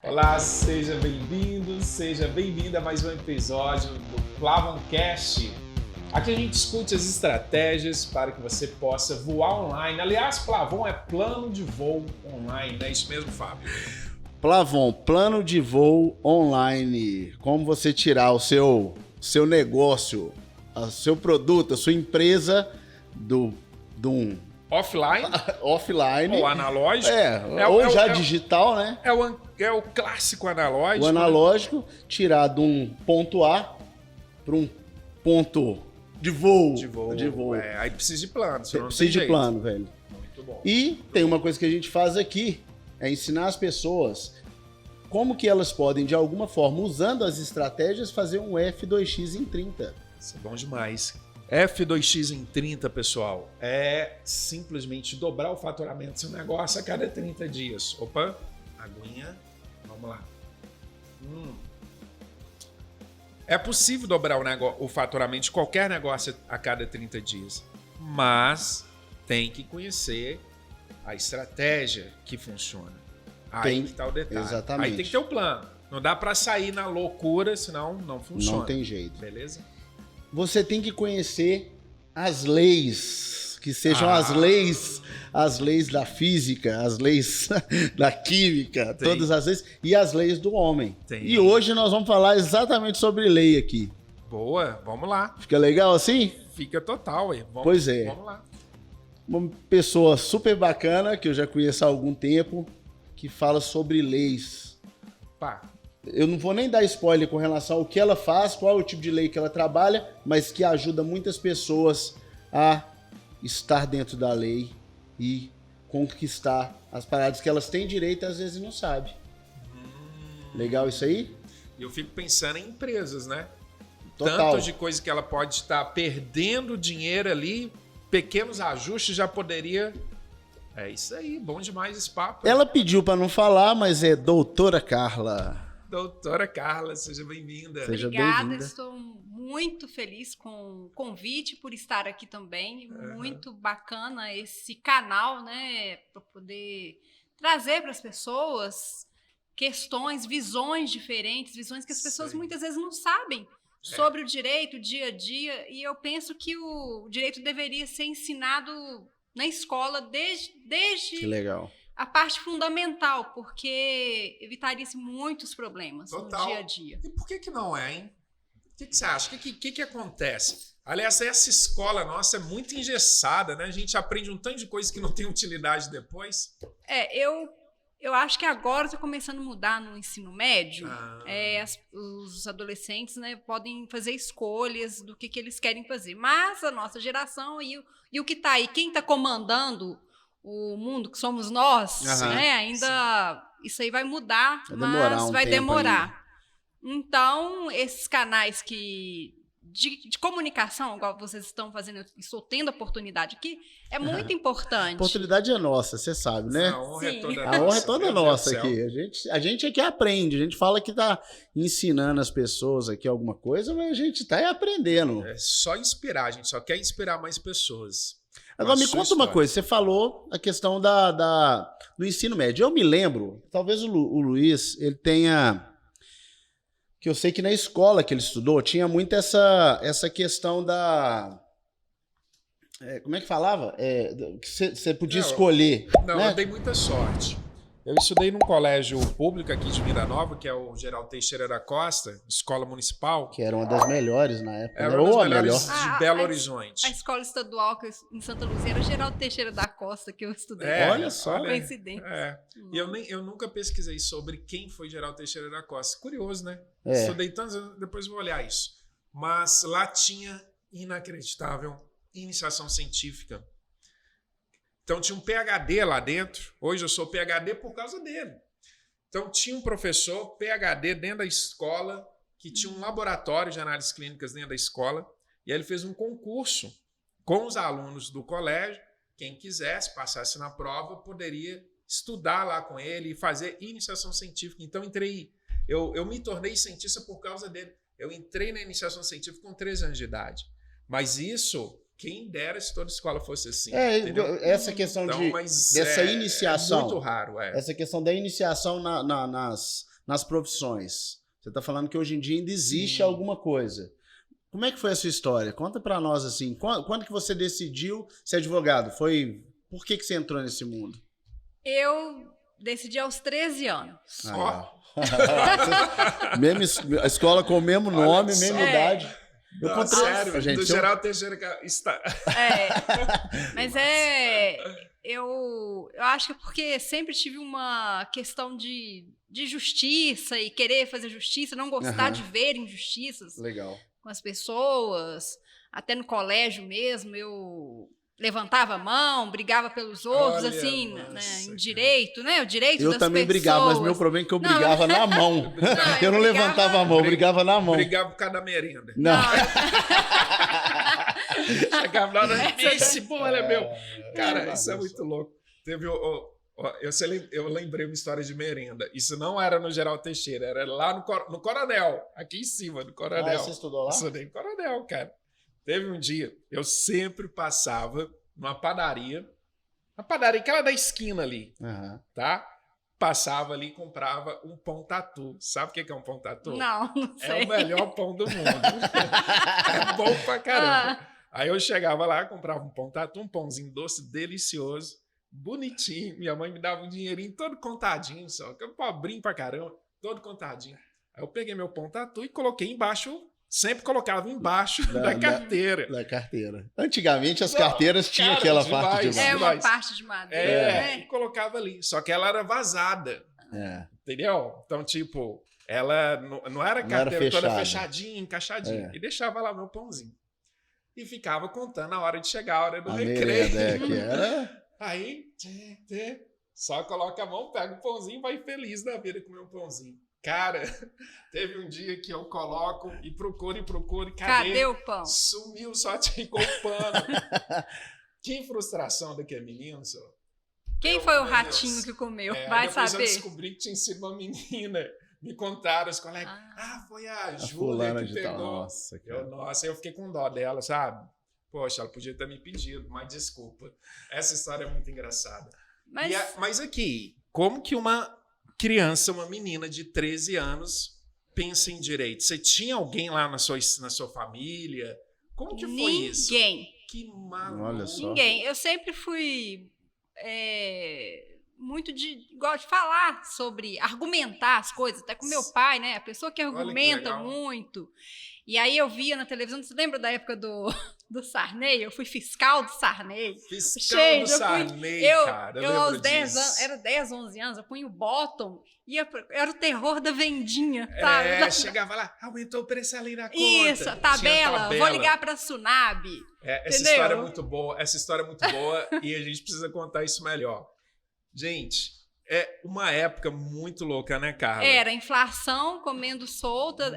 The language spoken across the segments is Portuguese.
Olá, seja bem-vindo, seja bem-vinda a mais um episódio do Plavoncast. Aqui a gente discute as estratégias para que você possa voar online. Aliás, Plavon é plano de voo online, não é isso mesmo, Fábio? Plavon, plano de voo online. Como você tirar o seu negócio, o seu produto, a sua empresa do Offline offline ou analógico. Digital, né? É o clássico analógico. O analógico, tirar de um ponto A para um ponto de voo. De voo. Aí precisa de plano. Precisa de plano, velho. Muito bom. E tem uma coisa que a gente faz aqui, é ensinar as pessoas como que elas podem, de alguma forma, usando as estratégias, fazer um F2X em 30. Isso é bom demais. F2X em 30, pessoal, é simplesmente dobrar o faturamento do seu negócio a cada 30 dias. Opa, aguinha, vamos lá. É possível dobrar o faturamento de qualquer negócio a cada 30 dias, mas tem que conhecer a estratégia que funciona. Aí que tá o detalhe. Exatamente. Aí tem que ter o plano. Não dá para sair na loucura, senão não funciona. Não tem jeito. Beleza? Você tem que conhecer as leis, que sejam as leis da física, as leis da química, todas as leis, e as leis do homem. E hoje nós vamos falar exatamente sobre lei aqui. Boa, vamos lá. Fica legal assim? Fica total, ué. Pois é. Vamos lá. Uma pessoa super bacana, que eu já conheço há algum tempo, que fala sobre leis. Pá. Eu não vou nem dar spoiler com relação ao que ela faz, qual é o tipo de lei que ela trabalha, mas que ajuda muitas pessoas a estar dentro da lei e conquistar as paradas que elas têm direito e às vezes não sabem. Legal isso aí? Eu fico pensando em empresas, né? Total. Tanto de coisa que ela pode estar perdendo dinheiro ali, pequenos ajustes já poderia... É isso aí, bom demais esse papo. Ela pediu para não falar, mas é doutora Carla. Doutora Carla, seja bem-vinda. Obrigada, estou muito feliz com o convite, por estar aqui também. Muito bacana esse canal, né, para poder trazer para as pessoas questões, visões diferentes, visões que as pessoas muitas vezes não sabem sobre o direito, o dia a dia, e eu penso que o direito deveria ser ensinado na escola desde Que legal. a parte fundamental, porque evitaria-se muitos problemas no dia a dia. E por que não é, hein? O que você acha? O que acontece? Aliás, essa escola nossa é muito engessada, né? A gente aprende um tanto de coisa que não tem utilidade depois. Eu acho que agora está começando a mudar no ensino médio. Os adolescentes, né, podem fazer escolhas do que eles querem fazer. Mas a nossa geração e o que está aí, quem está comandando o mundo, que somos nós, né? Ainda isso aí vai mudar, mas vai demorar. Então, esses canais de comunicação, igual vocês estão fazendo, eu estou tendo a oportunidade aqui, é muito importante. A oportunidade é nossa, você sabe, né? A honra é toda nossa. A honra é toda nossa aqui. A gente é que aprende, a gente fala que está ensinando as pessoas aqui alguma coisa, mas a gente está aprendendo. É só inspirar, a gente só quer inspirar mais pessoas. Agora, me conta uma coisa, você falou a questão do ensino médio. Eu me lembro, talvez o Luiz, ele tenha... Que eu sei que na escola que ele estudou, tinha muito essa questão da... como é que falava? Que você podia escolher. Não, né? Eu dei muita sorte. Eu estudei num colégio público aqui de Vila Nova, que é o Geraldo Teixeira da Costa, escola municipal. Que era uma das melhores na época. Era uma das melhores de Belo Horizonte. A escola estadual em Santa Luzia era Geraldo Teixeira da Costa, que eu estudei. Olha só. Coincidência. E eu nunca pesquisei sobre quem foi Geraldo Teixeira da Costa. Curioso, né? É. Estudei tantos anos, depois vou olhar isso. Mas lá tinha, inacreditável, iniciação científica. Então tinha um PhD lá dentro. Hoje eu sou PhD por causa dele. Então tinha um professor PhD dentro da escola que tinha um laboratório de análises clínicas dentro da escola e aí ele fez um concurso com os alunos do colégio. Quem quisesse, passasse na prova, poderia estudar lá com ele e fazer iniciação científica. Então eu me tornei cientista por causa dele. Eu entrei na iniciação científica com 13 anos de idade. Mas isso... Quem dera se toda escola fosse assim. Essa questão dessa iniciação. É muito raro, Essa questão da iniciação nas profissões. Você está falando que hoje em dia ainda existe Sim. alguma coisa. Como é que foi a sua história? Conta para nós, assim, quando que você decidiu ser advogado? Por que você entrou nesse mundo? Eu decidi aos 13 anos. A escola com o mesmo nome, Olha mesma só. idade. Eu Não, encontrei, sério, gente, do se eu- Geraldo Teixeira está. Mas eu acho que é porque sempre tive uma questão de justiça e querer fazer justiça, não gostar Aham. de ver injustiças Legal. com as pessoas. Até no colégio mesmo, eu levantava a mão, brigava pelos outros, Olha, assim, nossa, né, em cara. direito, né? O direito Eu das também pessoas. brigava, mas meu problema é que eu Não, brigava na mão. Não, Eu não eu levantava a mão, eu brigava na mão. Brigava por causa da merenda. Não. Chegava lá na esse bola é meu. Cara, É, isso é muito louco. Teve eu lembrei uma história de merenda. Isso não era no Geraldo Teixeira, era lá no Coronel, aqui em cima do Coronel. Você estudou lá? Estudei no Coronel, cara. Teve um dia, eu sempre passava numa padaria, aquela da esquina ali, Aham. tá? Passava ali e comprava um pão tatu. Sabe o que é um pão tatu? Não É sei. o melhor pão do mundo. É bom pra caramba. Aí eu chegava lá, comprava um pão tatu, um pãozinho doce, delicioso, bonitinho. Minha mãe me dava um dinheirinho todo contadinho, só que eu pobrinho pra caramba, todo contadinho. Aí eu peguei meu pão tatu e coloquei embaixo, sempre colocava embaixo da carteira. Da carteira. Antigamente as Não, carteiras tinham cara, aquela demais. parte de É mão. uma Mas- parte de madeira, É, e né? colocava ali. Só que ela era vazada, É. entendeu? Então, tipo, ela não era Não era carteira toda fechada. fechadinha, encaixadinha. É. E deixava lá meu pãozinho. E ficava contando a hora de chegar, a hora do A recreio. merenda, que era... Aí, só coloca a mão, pega o pãozinho e vai feliz da vida comer um pãozinho. Cara, teve um dia que eu coloco e procuro, Cadê o pão? Sumiu, só ficou o pano. Que frustração daquele menino, só. Quem Meu foi o Deus. ratinho que comeu? É, Vai depois saber. eu descobri que tinha sido uma menina. Me contaram, os colegas. Foi a A Júlia fulana que de tal. pegou. Nossa, cara. Nossa, eu fiquei com dó dela, sabe? Poxa, ela podia ter me pedido, mas desculpa. Essa história é muito engraçada. Mas Mas aqui, como que uma criança, uma menina de 13 anos pensa em direito? Você tinha alguém lá na sua família? Como que foi isso? ninguém. Que maluco. Olha só. Ninguém. Eu sempre fui muito gosto de falar sobre argumentar as coisas, até com meu pai, né? A pessoa que Olha que argumenta legal. muito. E aí eu via na televisão, você lembra da época do Sarney? Eu fui fiscal do Sarney. Fiscal Gente, do eu fui- Sarney, Eu, cara. eu lembro aos 10 disso. anos, era 10, 11 anos, eu punha o bottom, era o terror da vendinha, sabe? Chegava lá, aumentou o preço ali na conta. Isso, Tinha tabela, vou ligar pra Tsunab. Essa Entendeu? história é muito boa, e a gente precisa contar isso melhor. Gente, é uma época muito louca, né, Carla? Era inflação comendo solta.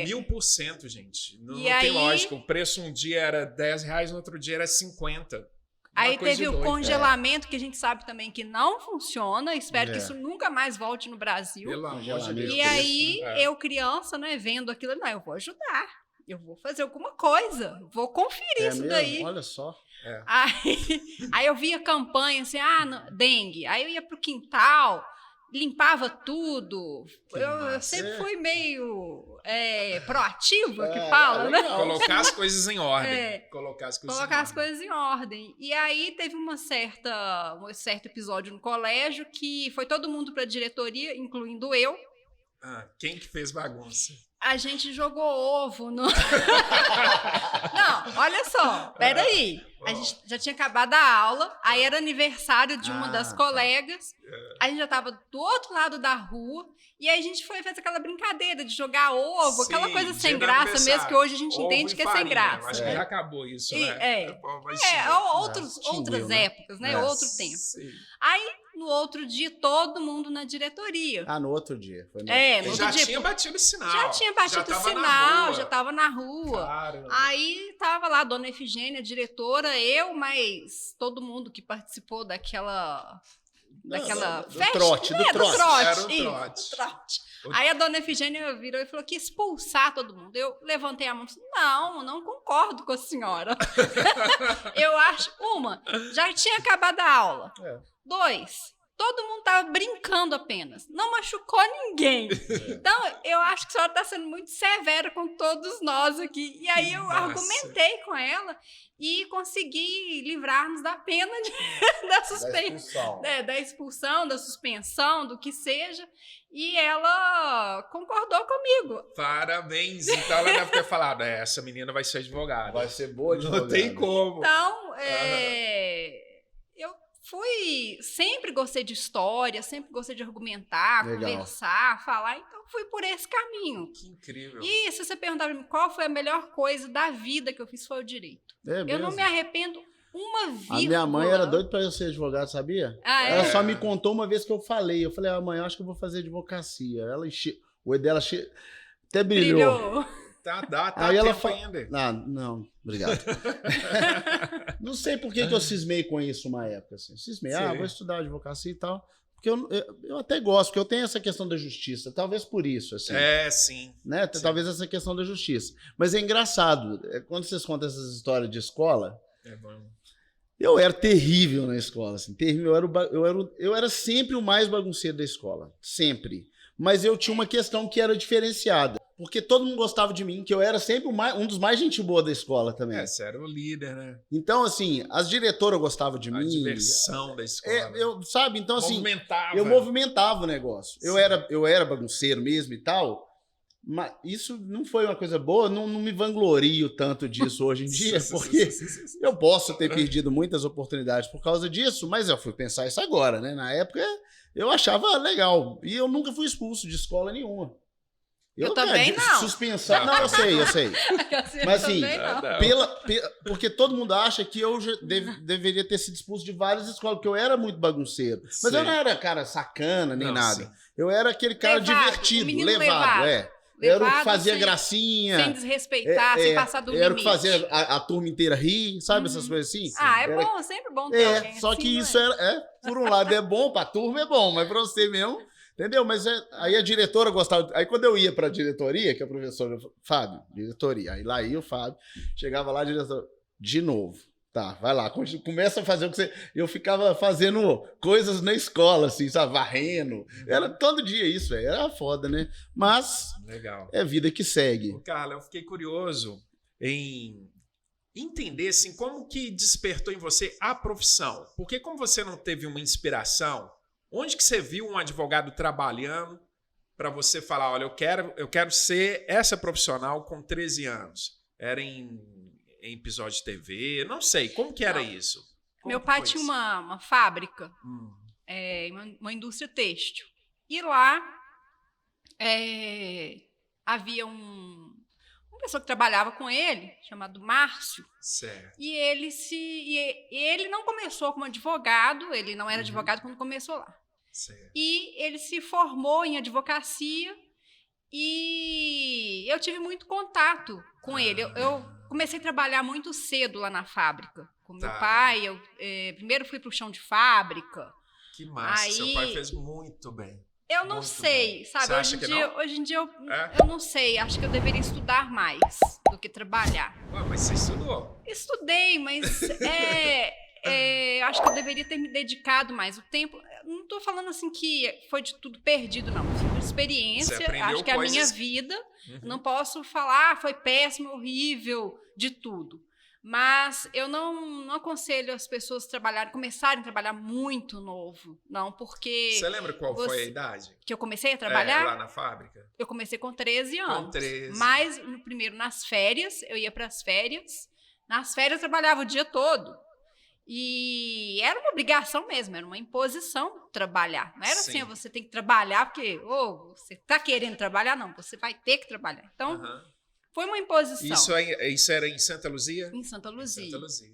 1000%, gente. Não, E não tem aí- lógica. O preço um dia era R$10, no outro dia era 50. Uma Aí coisa teve de o doido. congelamento, que a gente sabe também que não funciona. Espero É. que isso nunca mais volte no Brasil. Pelo amor de Congelamento. Deus. E aí, É. eu criança, né, vendo aquilo, não, eu vou ajudar. Eu vou fazer alguma coisa. Vou conferir isso mesmo? daí. Olha só. Aí eu via campanha assim, dengue. Aí eu ia pro quintal, limpava tudo. Que Eu massa. sempre fui meio proativa, que É, fala, é né? legal. Colocar as coisas em ordem. É. Colocar as coisas Colocar em as ordem. coisas em ordem. E aí teve um certo episódio no colégio que foi todo mundo pra diretoria, incluindo eu. Quem que fez bagunça? A gente jogou ovo no. Não, olha só, peraí. A gente já tinha acabado a aula, aí era aniversário de uma das tá. colegas. A gente já tava do outro lado da rua. E aí a gente fez aquela brincadeira de jogar ovo, aquela Sim, coisa sem dia do graça aniversário. mesmo, que hoje a gente Ovo entende e que é sem farinha. graça. Acho que já acabou isso, E- né? é. Mas Outras extinguiu, né? épocas, né? É. Outro tempo. Sim. No outro dia, todo mundo na diretoria. No outro dia. Foi no... No Ele outro já dia, tinha batido o sinal. já tinha batido o tava na sinal, rua. já estava na rua. Claro. Aí tava lá a dona Efigênia, diretora, eu, mas todo mundo que participou daquela do festa. trote, do né? trote. Era o isso, trote. do trote. Aí a dona Efigênia virou e falou que ia expulsar todo mundo. Eu levantei a mão e disse, não concordo com a senhora. Eu acho, já tinha acabado a aula. É. 2, todo mundo estava brincando apenas. Não machucou ninguém. Então, eu acho que a senhora está sendo muito severa com todos nós aqui. E aí eu argumentei com ela e consegui livrar-nos da pena da expulsão, da suspensão, do que seja. E ela concordou comigo. Parabéns. Então ela deve ter falado, essa menina vai ser advogada. Vai ser boa advogada. Não tem como. Então, eu sempre gostei de história, sempre gostei de argumentar, conversar, falar. Então, fui por esse caminho. Que incrível. E se você perguntar pra mim qual foi a melhor coisa da vida que eu fiz, foi o direito. Eu não me arrependo uma vírgula. A minha mãe era doida pra eu ser advogado, sabia? Ela só me contou uma vez que eu falei. Eu falei, mãe, eu acho que eu vou fazer advocacia. Ela o olho dela até brilhou. Tá aí ela ainda. Não, obrigado. Não sei por que eu cismei com isso uma época. Assim. Cismei, vou estudar advocacia e tal. Porque eu até gosto, porque eu tenho essa questão da justiça. Talvez por isso. Assim, sim. Né? Sim. Talvez essa questão da justiça. Mas é engraçado. Quando vocês contam essas histórias de escola... É bom. Eu era terrível na escola, assim, terrível. Eu era sempre o mais bagunceiro da escola, sempre. Mas eu tinha uma questão que era diferenciada, porque todo mundo gostava de mim, que eu era sempre um dos mais gente boa da escola também. Você era o líder, né? Então, assim, as diretoras gostavam de mim. A diversão da escola. Sabe? Então, assim, movimentava. Eu movimentava o negócio. Eu era bagunceiro mesmo e tal. Mas isso não foi uma coisa boa, não me vanglorio tanto disso hoje em dia, porque eu posso ter perdido muitas oportunidades por causa disso, mas eu fui pensar isso agora, né? Na época eu achava legal, e eu nunca fui expulso de escola nenhuma. Eu também não. Suspensão, não, eu sei. Mas assim, porque todo mundo acha que eu deveria ter sido expulso de várias escolas, porque eu era muito bagunceiro. Mas eu não era cara sacana, nem nada. Sim. Eu era aquele cara divertido, levado. Era o que fazia gracinha. Sem desrespeitar, sem passar do limite. Era o que fazia a turma inteira rir, sabe? Essas coisas assim. Bom, sempre bom ter alguém só assim, que isso por um lado é bom, pra turma é bom, mas pra você mesmo, entendeu? Mas aí a diretora gostava. Aí quando eu ia pra diretoria, que a professora, Fábio, diretoria, aí lá ia o Fábio, chegava lá, diretor, de novo. Tá, vai lá, começa a fazer o que você... Eu ficava fazendo coisas na escola, assim, sabe? Varrendo. Era todo dia isso, velho. Era foda, né? Mas legal. É vida que segue. Carla, eu fiquei curioso em entender, assim, como que despertou em você a profissão. Porque como você não teve uma inspiração, onde que você viu um advogado trabalhando para você falar, olha, eu quero ser essa profissional com 13 anos? Era em episódio de TV, não sei, como que era isso? Meu pai tinha uma fábrica, uma indústria têxtil, e lá havia uma pessoa que trabalhava com ele, chamado Márcio, certo. E ele não começou como advogado, ele não era advogado quando começou lá, certo. E ele se formou em advocacia, e eu tive muito contato com ele, eu comecei a trabalhar muito cedo lá na fábrica. Com meu pai, eu primeiro fui para o chão de fábrica. Que massa, seu pai fez muito bem. Eu não sei, sabe? Você acha hoje em dia eu não sei, acho que eu deveria estudar mais do que trabalhar. Mas você estudou? Estudei, mas acho que eu deveria ter me dedicado mais. O tempo, não estou falando assim que foi de tudo perdido, não. Foi uma experiência, acho que é a minha vida. Não posso falar, foi péssimo, horrível, de tudo. Mas eu não aconselho as pessoas começarem a trabalhar muito novo, não, porque... Você lembra qual foi a idade? Que eu comecei a trabalhar? Lá na fábrica? Eu comecei com 13 anos. Com 13. Mas, primeiro, nas férias, eu ia para as férias. Nas férias, eu trabalhava o dia todo. E era uma obrigação mesmo, era uma imposição trabalhar. Não era assim, você tem que trabalhar porque você está querendo trabalhar, não, você vai ter que trabalhar. Então, foi uma imposição. Isso era em Santa Luzia? Em Santa Luzia. Santa Luzia.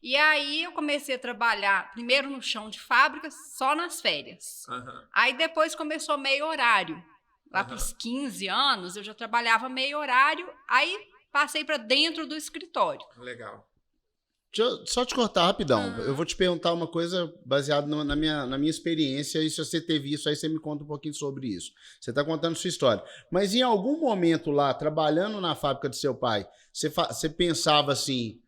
E aí eu comecei a trabalhar primeiro no chão de fábrica, só nas férias. Aí depois começou meio horário. Lá para os 15 anos, eu já trabalhava meio horário, aí passei para dentro do escritório. Legal. Deixa eu só te cortar rapidão. Eu vou te perguntar uma coisa baseada na minha experiência, e se você teve isso, aí você me conta um pouquinho sobre isso. Você está contando sua história. Mas em algum momento lá, trabalhando na fábrica de seu pai, você pensava assim,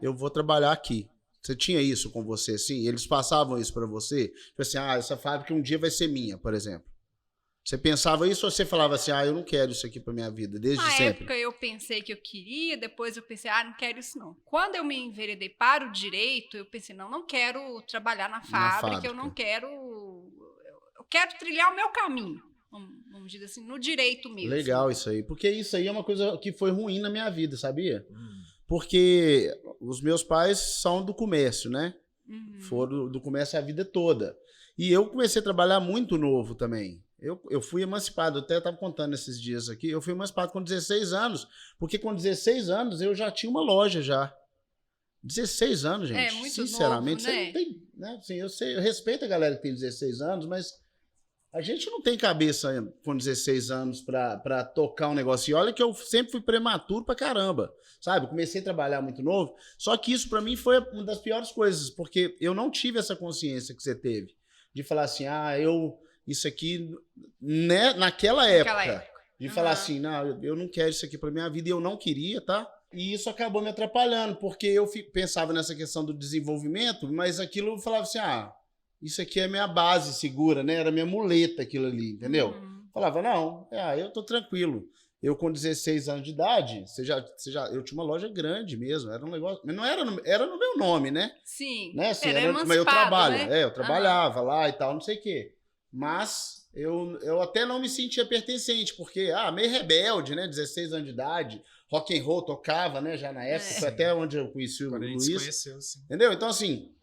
eu vou trabalhar aqui. Você tinha isso com você, assim? Eles passavam isso pra você? Tipo assim, essa fábrica um dia vai ser minha, por exemplo. Você pensava isso ou você falava assim, eu não quero isso aqui pra minha vida, desde Na sempre? época eu pensei que eu queria, depois eu pensei, não quero isso não. Quando eu me enveredei para o direito, eu pensei, não quero trabalhar na fábrica, eu não quero... Eu quero trilhar o meu caminho, vamos dizer assim, no direito mesmo. Legal isso aí, porque isso aí é uma coisa que foi ruim na minha vida, sabia? Porque os meus pais são do comércio, né? Foram do comércio a vida toda. E eu comecei a trabalhar muito novo também. Eu fui emancipado, eu até estava contando esses dias aqui, eu fui emancipado com 16 anos, porque com 16 anos eu já tinha uma loja já. 16 anos, gente. É muito sinceramente, novo, né? Você não tem, né? Assim, eu respeito a galera que tem 16 anos, mas a gente não tem cabeça com 16 anos para tocar um negócio. E olha que eu sempre fui prematuro pra caramba, sabe? Eu comecei a trabalhar muito novo, só que isso para mim foi uma das piores coisas, porque eu não tive essa consciência que você teve, de falar assim, isso aqui, né, naquela época. De falar assim, não, eu não quero isso aqui pra minha vida, e eu não queria, tá? E isso acabou me atrapalhando, porque eu pensava nessa questão do desenvolvimento, mas aquilo eu falava assim, isso aqui é minha base segura, né? Era minha muleta aquilo ali, entendeu? Falava, não, eu tô tranquilo. Eu com 16 anos de idade, eu tinha uma loja grande mesmo, era um negócio, não era no meu nome, né? Sim, né? Assim, mas eu trabalho, né? eu trabalhava lá e tal, não sei o quê. Mas eu até não me sentia pertencente, porque, meio rebelde, né? 16 anos de idade, rock and roll tocava, né? Já na época, foi até onde eu conheci o Luiz. Conheceu, sim. Entendeu? Então, assim,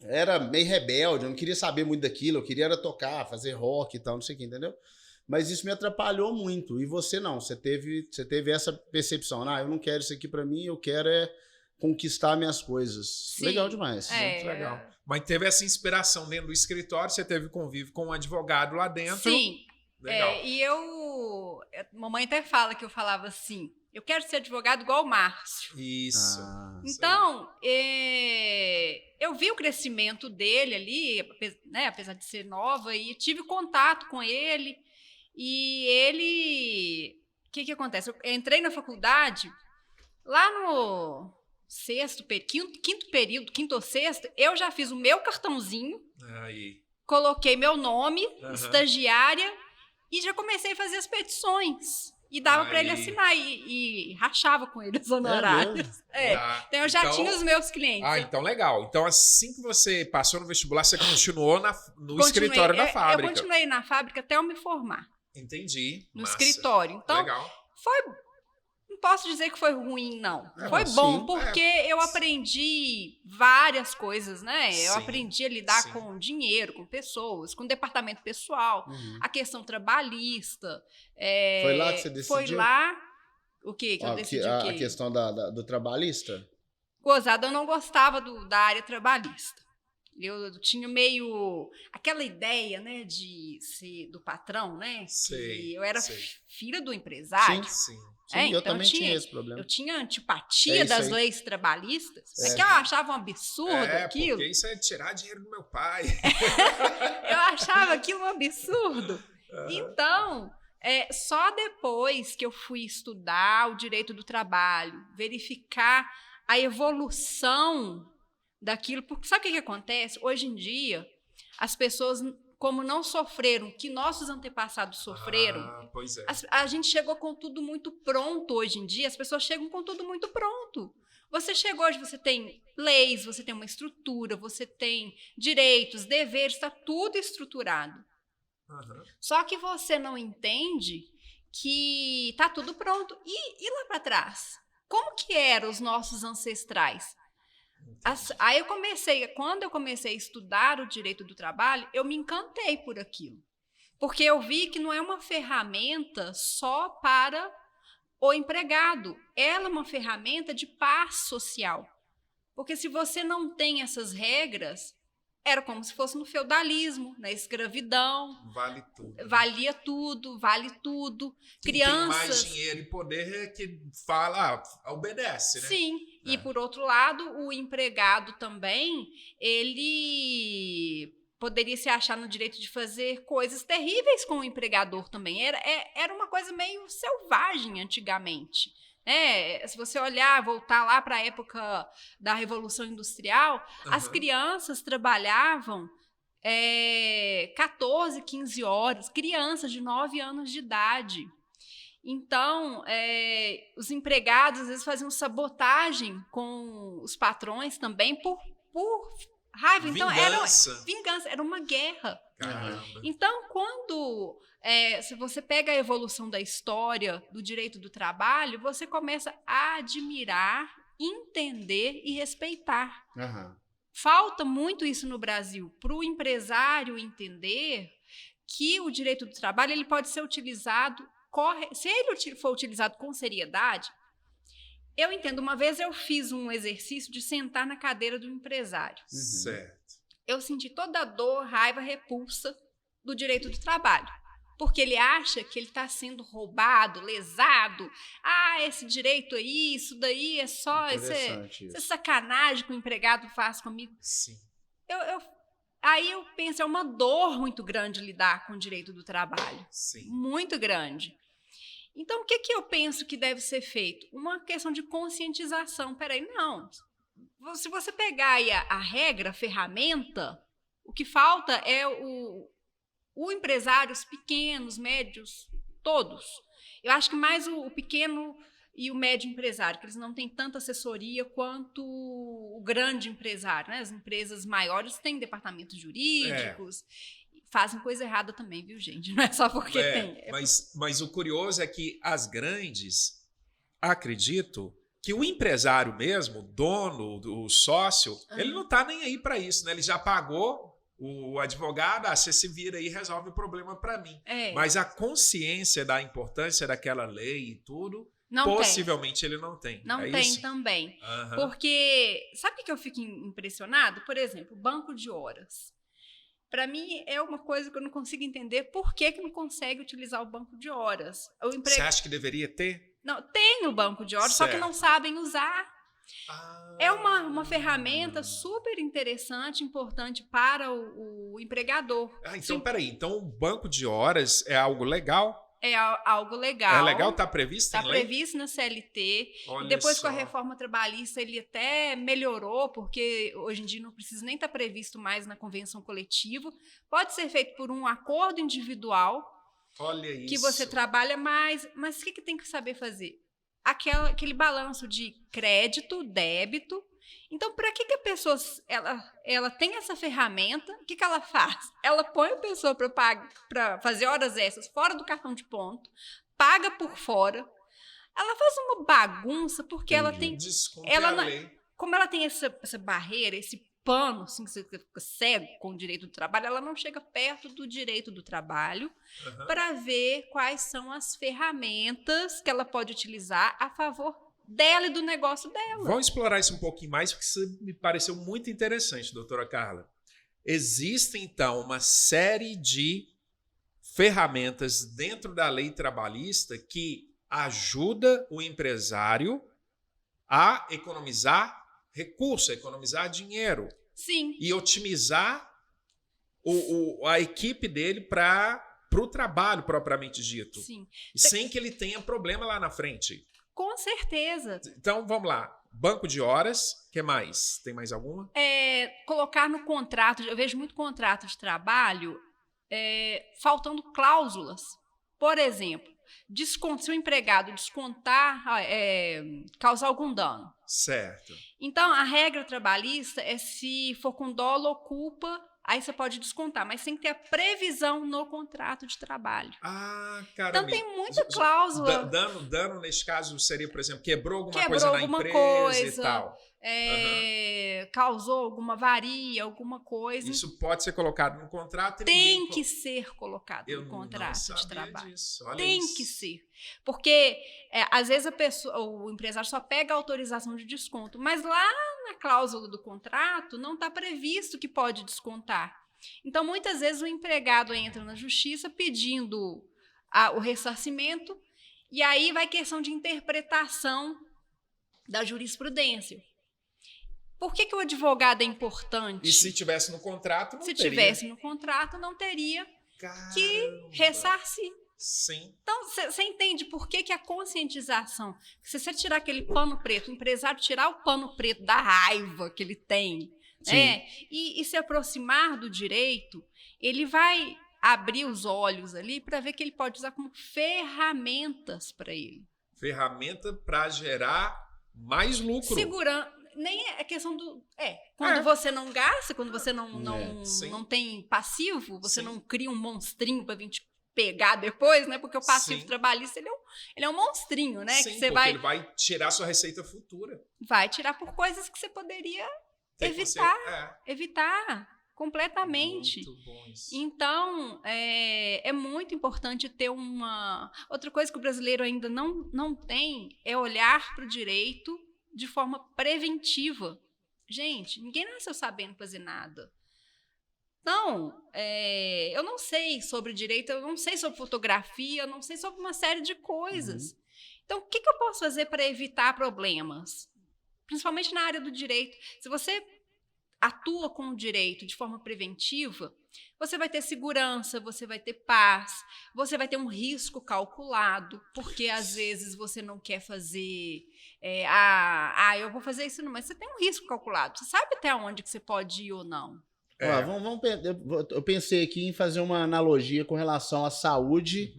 era meio rebelde, eu não queria saber muito daquilo, eu queria era tocar, fazer rock e tal, não sei o que, entendeu? Mas isso me atrapalhou muito. E você não, você teve essa percepção, eu não quero isso aqui pra mim, eu quero conquistar minhas coisas. Sim, legal demais. Muito legal. Mas teve essa inspiração dentro do escritório, você teve convívio com um advogado lá dentro. Sim. Legal. E mamãe até fala que eu falava assim, eu quero ser advogado igual o Márcio. Isso. Então, eu vi o crescimento dele ali, né, apesar de ser nova, e tive contato com ele. E ele... O que acontece? Eu entrei na faculdade, lá no quinto período, quinto ou sexto, eu já fiz o meu cartãozinho, coloquei meu nome, estagiária, e já comecei a fazer as petições. E dava para ele assinar, e rachava com ele os honorários. Então eu já tinha os meus clientes. Então legal. Então assim que você passou no vestibular, você continuou no escritório da fábrica. Eu continuei na fábrica até eu me formar. Entendi. No escritório. Então, legal. Não posso dizer que foi ruim, não. Foi bom, porque eu aprendi várias coisas, né? Eu aprendi a lidar com dinheiro, com pessoas, com departamento pessoal, a questão trabalhista. Foi lá que você decidiu? Foi lá... O quê? Que eu decidi o quê? A questão do trabalhista? Gozado, eu não gostava da área trabalhista. Eu tinha meio aquela ideia, né, de ser do patrão, né? Que eu era filha do empresário. Sim, eu então também tinha esse problema. Eu tinha antipatia das leis trabalhistas. Que eu achava um absurdo aquilo. Porque isso é tirar dinheiro do meu pai. Eu achava aquilo um absurdo. Então, só depois que eu fui estudar o direito do trabalho, verificar a evolução daquilo, porque sabe o que acontece? Hoje em dia, as pessoas, como não sofreram o que nossos antepassados sofreram, pois é. A gente chegou com tudo muito pronto hoje em dia, as pessoas chegam com tudo muito pronto. Você chegou hoje, você tem leis, você tem uma estrutura, você tem direitos, deveres, está tudo estruturado. Só que você não entende que está tudo pronto. E lá para trás? Como que eram os nossos ancestrais? Aí quando eu comecei a estudar o direito do trabalho, eu me encantei por aquilo. Porque eu vi que não é uma ferramenta só para o empregado, ela é uma ferramenta de paz social. Porque se você não tem essas regras, era como se fosse no feudalismo, na escravidão. Vale tudo. Valia tudo, vale tudo. Quem tem mais dinheiro e poder é que fala, obedece, né? Sim, e por outro lado, o empregado também, ele poderia se achar no direito de fazer coisas terríveis com o empregador também. Era uma coisa meio selvagem antigamente. Se você olhar, voltar lá para a época da Revolução Industrial, as crianças trabalhavam 14, 15 horas, crianças de 9 anos de idade. Então, os empregados às vezes faziam sabotagem com os patrões também por raiva. Então, vingança, era uma guerra. Caramba. Então, quando se você pega a evolução da história do direito do trabalho, você começa a admirar, entender e respeitar. Falta muito isso no Brasil, para o empresário entender que o direito do trabalho ele pode ser utilizado, se ele for utilizado com seriedade. Eu entendo, uma vez eu fiz um exercício de sentar na cadeira do empresário. Certo. Eu senti toda a dor, raiva, repulsa do direito do trabalho. Porque ele acha que ele está sendo roubado, lesado. Esse direito aí, isso daí é só essa sacanagem que o empregado faz comigo. Sim. Aí eu penso, é uma dor muito grande lidar com o direito do trabalho. Sim. Muito grande. Então, o que eu penso que deve ser feito? Uma questão de conscientização. Peraí, não. Se você pegar aí a regra, a ferramenta, o que falta é o empresário, os pequenos, médios, todos. Eu acho que mais o pequeno e o médio empresário, que eles não têm tanta assessoria quanto o grande empresário, né? As empresas maiores têm departamentos jurídicos, fazem coisa errada também, viu, gente? Não é só porque tem. Mas o curioso é que as grandes, acredito, que o empresário mesmo, o dono, o sócio, ele não está nem aí para isso, né? Ele já pagou o advogado, você se vira aí e resolve o problema para mim. Mas a consciência da importância daquela lei e tudo, possivelmente ele não tem. Não tem isso? Também. Porque, sabe o que eu fico impressionado? Por exemplo, banco de horas. Para mim, é uma coisa que eu não consigo entender por que não consegue utilizar o banco de horas. Você acha que deveria ter? Não, tem o banco de horas, certo. Só que não sabem usar. É uma ferramenta super interessante, importante para o empregador. Então, peraí. Então, o banco de horas é algo legal? É algo legal. É legal? Está previsto em lei? Está previsto na CLT. Olha e depois, só. com a reforma trabalhista, ele até melhorou, porque hoje em dia não precisa nem estar previsto mais na convenção coletiva. Pode ser feito por um acordo individual. Olha isso. Que você trabalha mais. Mas o que tem que saber fazer? Aquele balanço de crédito, débito. Então, para que a pessoa ela tem essa ferramenta? O que ela faz? Ela põe a pessoa para fazer horas extras fora do cartão de ponto, paga por fora. Ela faz uma bagunça porque ela tem. Como ela tem essa barreira, esse pano, assim, que você fica cego com o direito do trabalho, ela não chega perto do direito do trabalho para ver quais são as ferramentas que ela pode utilizar a favor dela e do negócio dela. Vamos explorar isso um pouquinho mais, porque isso me pareceu muito interessante, doutora Carla. Existe, então, uma série de ferramentas dentro da lei trabalhista que ajuda o empresário a economizar recurso, a economizar dinheiro. Sim. E otimizar a equipe dele para o trabalho propriamente dito. Sim. Sem que ele tenha problema lá na frente. Com certeza. Então, vamos lá. Banco de horas, o que mais? Tem mais alguma? Colocar no contrato, eu vejo muito contrato de trabalho faltando cláusulas. Por exemplo, se o empregado descontar, causar algum dano. Certo. Então, a regra trabalhista é se for com dolo ou culpa, aí você pode descontar, mas tem que ter a previsão no contrato de trabalho. Caramba. Então, tem muita cláusula. Dano, nesse caso, seria, por exemplo, quebrou alguma coisa na empresa e tal. Causou alguma avaria, alguma coisa. Isso pode ser colocado no contrato? E tem que ser colocado no contrato de trabalho. Disso. Olha tem isso. que ser. Porque, às vezes, o empresário só pega a autorização de desconto, mas lá na cláusula do contrato não está previsto que pode descontar. Então, muitas vezes, o empregado entra na justiça pedindo o ressarcimento e aí vai questão de interpretação da jurisprudência. Por que o advogado é importante? E se tivesse no contrato, não teria. Se tivesse no contrato, não teria que ressarcir. Sim. Então, você entende por que a conscientização, se você tirar aquele pano preto, o empresário tirar o pano preto da raiva que ele tem, né, e se aproximar do direito, ele vai abrir os olhos ali para ver que ele pode usar como ferramentas para ele. Ferramenta para gerar mais lucro. Nem é questão do... quando você não gasta, quando você não tem passivo, você não cria um monstrinho para vir te pegar depois, né? Porque o passivo trabalhista, ele é um monstrinho, né? Sim, que você ele vai tirar sua receita futura. Vai tirar por coisas que você poderia evitar completamente. Muito bom isso. Então, é muito importante ter uma... Outra coisa que o brasileiro ainda não tem é olhar para o direito de forma preventiva. Gente, ninguém nasceu sabendo fazer nada. Então, eu não sei sobre direito, eu não sei sobre fotografia, eu não sei sobre uma série de coisas. Então, o que eu posso fazer para evitar problemas? Principalmente na área do direito. Se você atua com o direito de forma preventiva, você vai ter segurança, você vai ter paz, você vai ter um risco calculado, porque às vezes você não quer fazer... eu vou fazer isso, não, mas você tem um risco calculado. Você sabe até onde que você pode ir ou não. Eu pensei aqui em fazer uma analogia com relação à saúde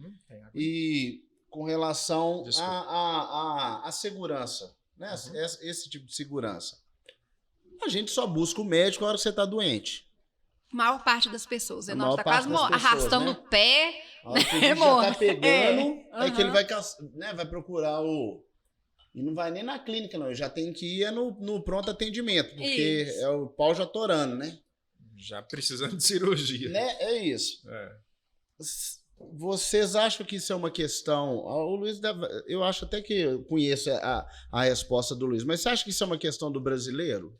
e com relação à segurança, né? Esse tipo de segurança. A gente só busca o médico na hora que você está doente. A maior parte das pessoas. A maior parte tá quase arrastando o pé. A hora que ele já tá pegando, que ele vai procurar o... E não vai nem na clínica, não. Já tem que ir no pronto atendimento, porque o pau já torando, né? Já precisando de cirurgia. Né? É isso. Vocês acham que isso é uma questão... O Luiz, eu acho até que eu conheço a resposta do Luiz, mas você acha que isso é uma questão do brasileiro?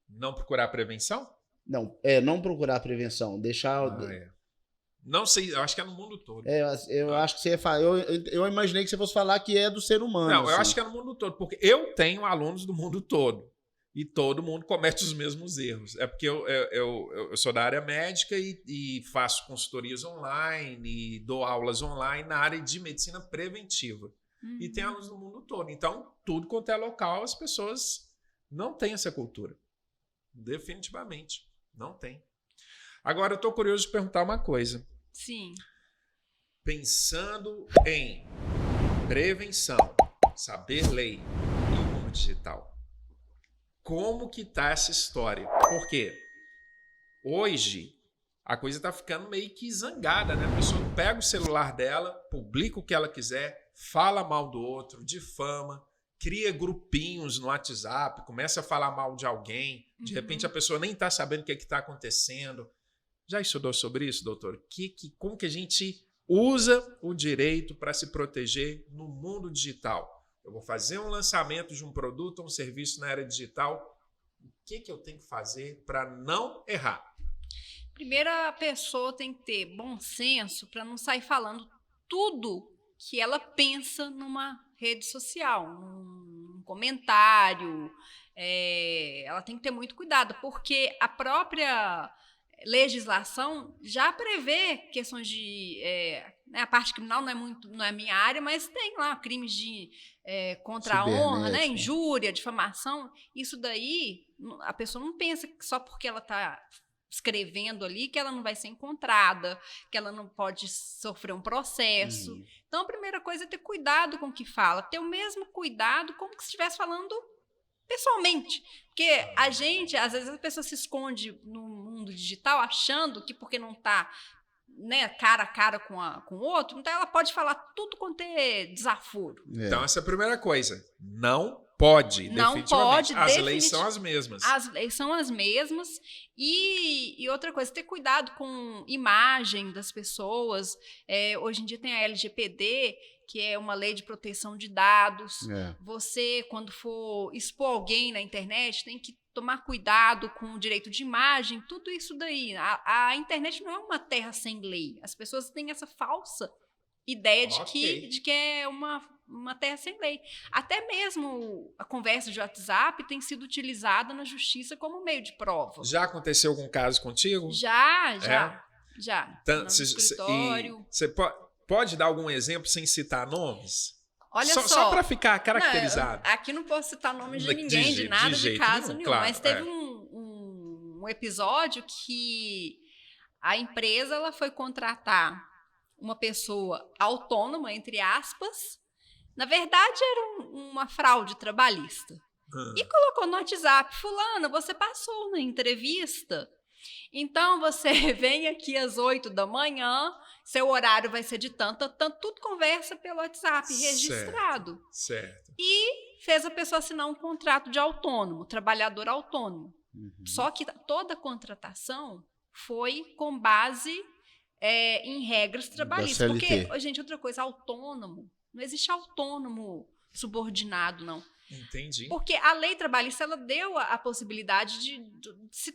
Não procurar prevenção? Não procurar prevenção. Deixar... Não sei, eu acho que é no mundo todo. Eu acho que você ia falar... Eu imaginei que você fosse falar que é do ser humano. Não, eu acho que é no mundo todo, porque eu tenho alunos do mundo todo. E todo mundo comete os mesmos erros. É porque eu sou da área médica e faço consultorias online e dou aulas online na área de medicina preventiva. E tem alunos do mundo todo. Então, tudo quanto é local, as pessoas não têm essa cultura. Definitivamente. Não tem. Agora, eu estou curioso de perguntar uma coisa. Sim. Pensando em prevenção, saber lei e mundo digital. Como que tá essa história? Porque hoje a coisa está ficando meio que zangada, né? A pessoa pega o celular dela, publica o que ela quiser, fala mal do outro, difama, cria grupinhos no WhatsApp, começa a falar mal de alguém, de repente a pessoa nem está sabendo o que está acontecendo. Já estudou sobre isso, doutor? Como que a gente usa o direito para se proteger no mundo digital? Eu vou fazer um lançamento de um produto ou um serviço na era digital. O que eu tenho que fazer para não errar? Primeiro, a pessoa tem que ter bom senso para não sair falando tudo que ela pensa numa rede social, num comentário. Ela tem que ter muito cuidado, porque a própria legislação já prevê questões de... a parte criminal não é minha área, mas tem lá crimes de contra a honra, né? Injúria, difamação. Isso daí, a pessoa não pensa que só porque ela está escrevendo ali que ela não vai ser encontrada, que ela não pode sofrer um processo. Então, a primeira coisa é ter cuidado com o que fala, ter o mesmo cuidado como se estivesse falando pessoalmente. Porque a gente, às vezes, a pessoa se esconde no mundo digital achando que porque não está, né, cara a cara com o outro, então ela pode falar tudo quanto é desaforo. Então, essa é a primeira coisa. Não pode, definitivamente. As leis são as mesmas. As leis são as mesmas. E outra coisa, ter cuidado com imagem das pessoas. Hoje em dia tem a LGPD, que é uma lei de proteção de dados. Você, quando for expor alguém na internet, tem que tomar cuidado com o direito de imagem, tudo isso daí. A internet não é uma terra sem lei. As pessoas têm essa falsa ideia de que é uma terra sem lei. Até mesmo a conversa de WhatsApp tem sido utilizada na justiça como meio de prova. Já aconteceu algum caso contigo? Já. Então, no escritório. pode dar algum exemplo sem citar nomes? Olha só para ficar caracterizado. Não, aqui não posso citar nome de ninguém, de nada, de caso nenhum. Claro, mas teve um episódio que a empresa ela foi contratar uma pessoa autônoma, entre aspas. Na verdade, era uma fraude trabalhista. E colocou no WhatsApp: fulana, você passou na entrevista, então você vem aqui às 8 da manhã, seu horário vai ser de tanto, tudo conversa pelo WhatsApp, registrado. Certo. E fez a pessoa assinar um contrato de autônomo, trabalhador autônomo. Só que toda a contratação foi com base em regras trabalhistas. Porque, gente, outra coisa, autônomo, não existe autônomo subordinado, não. Entendi. Porque a lei trabalhista ela deu a possibilidade de se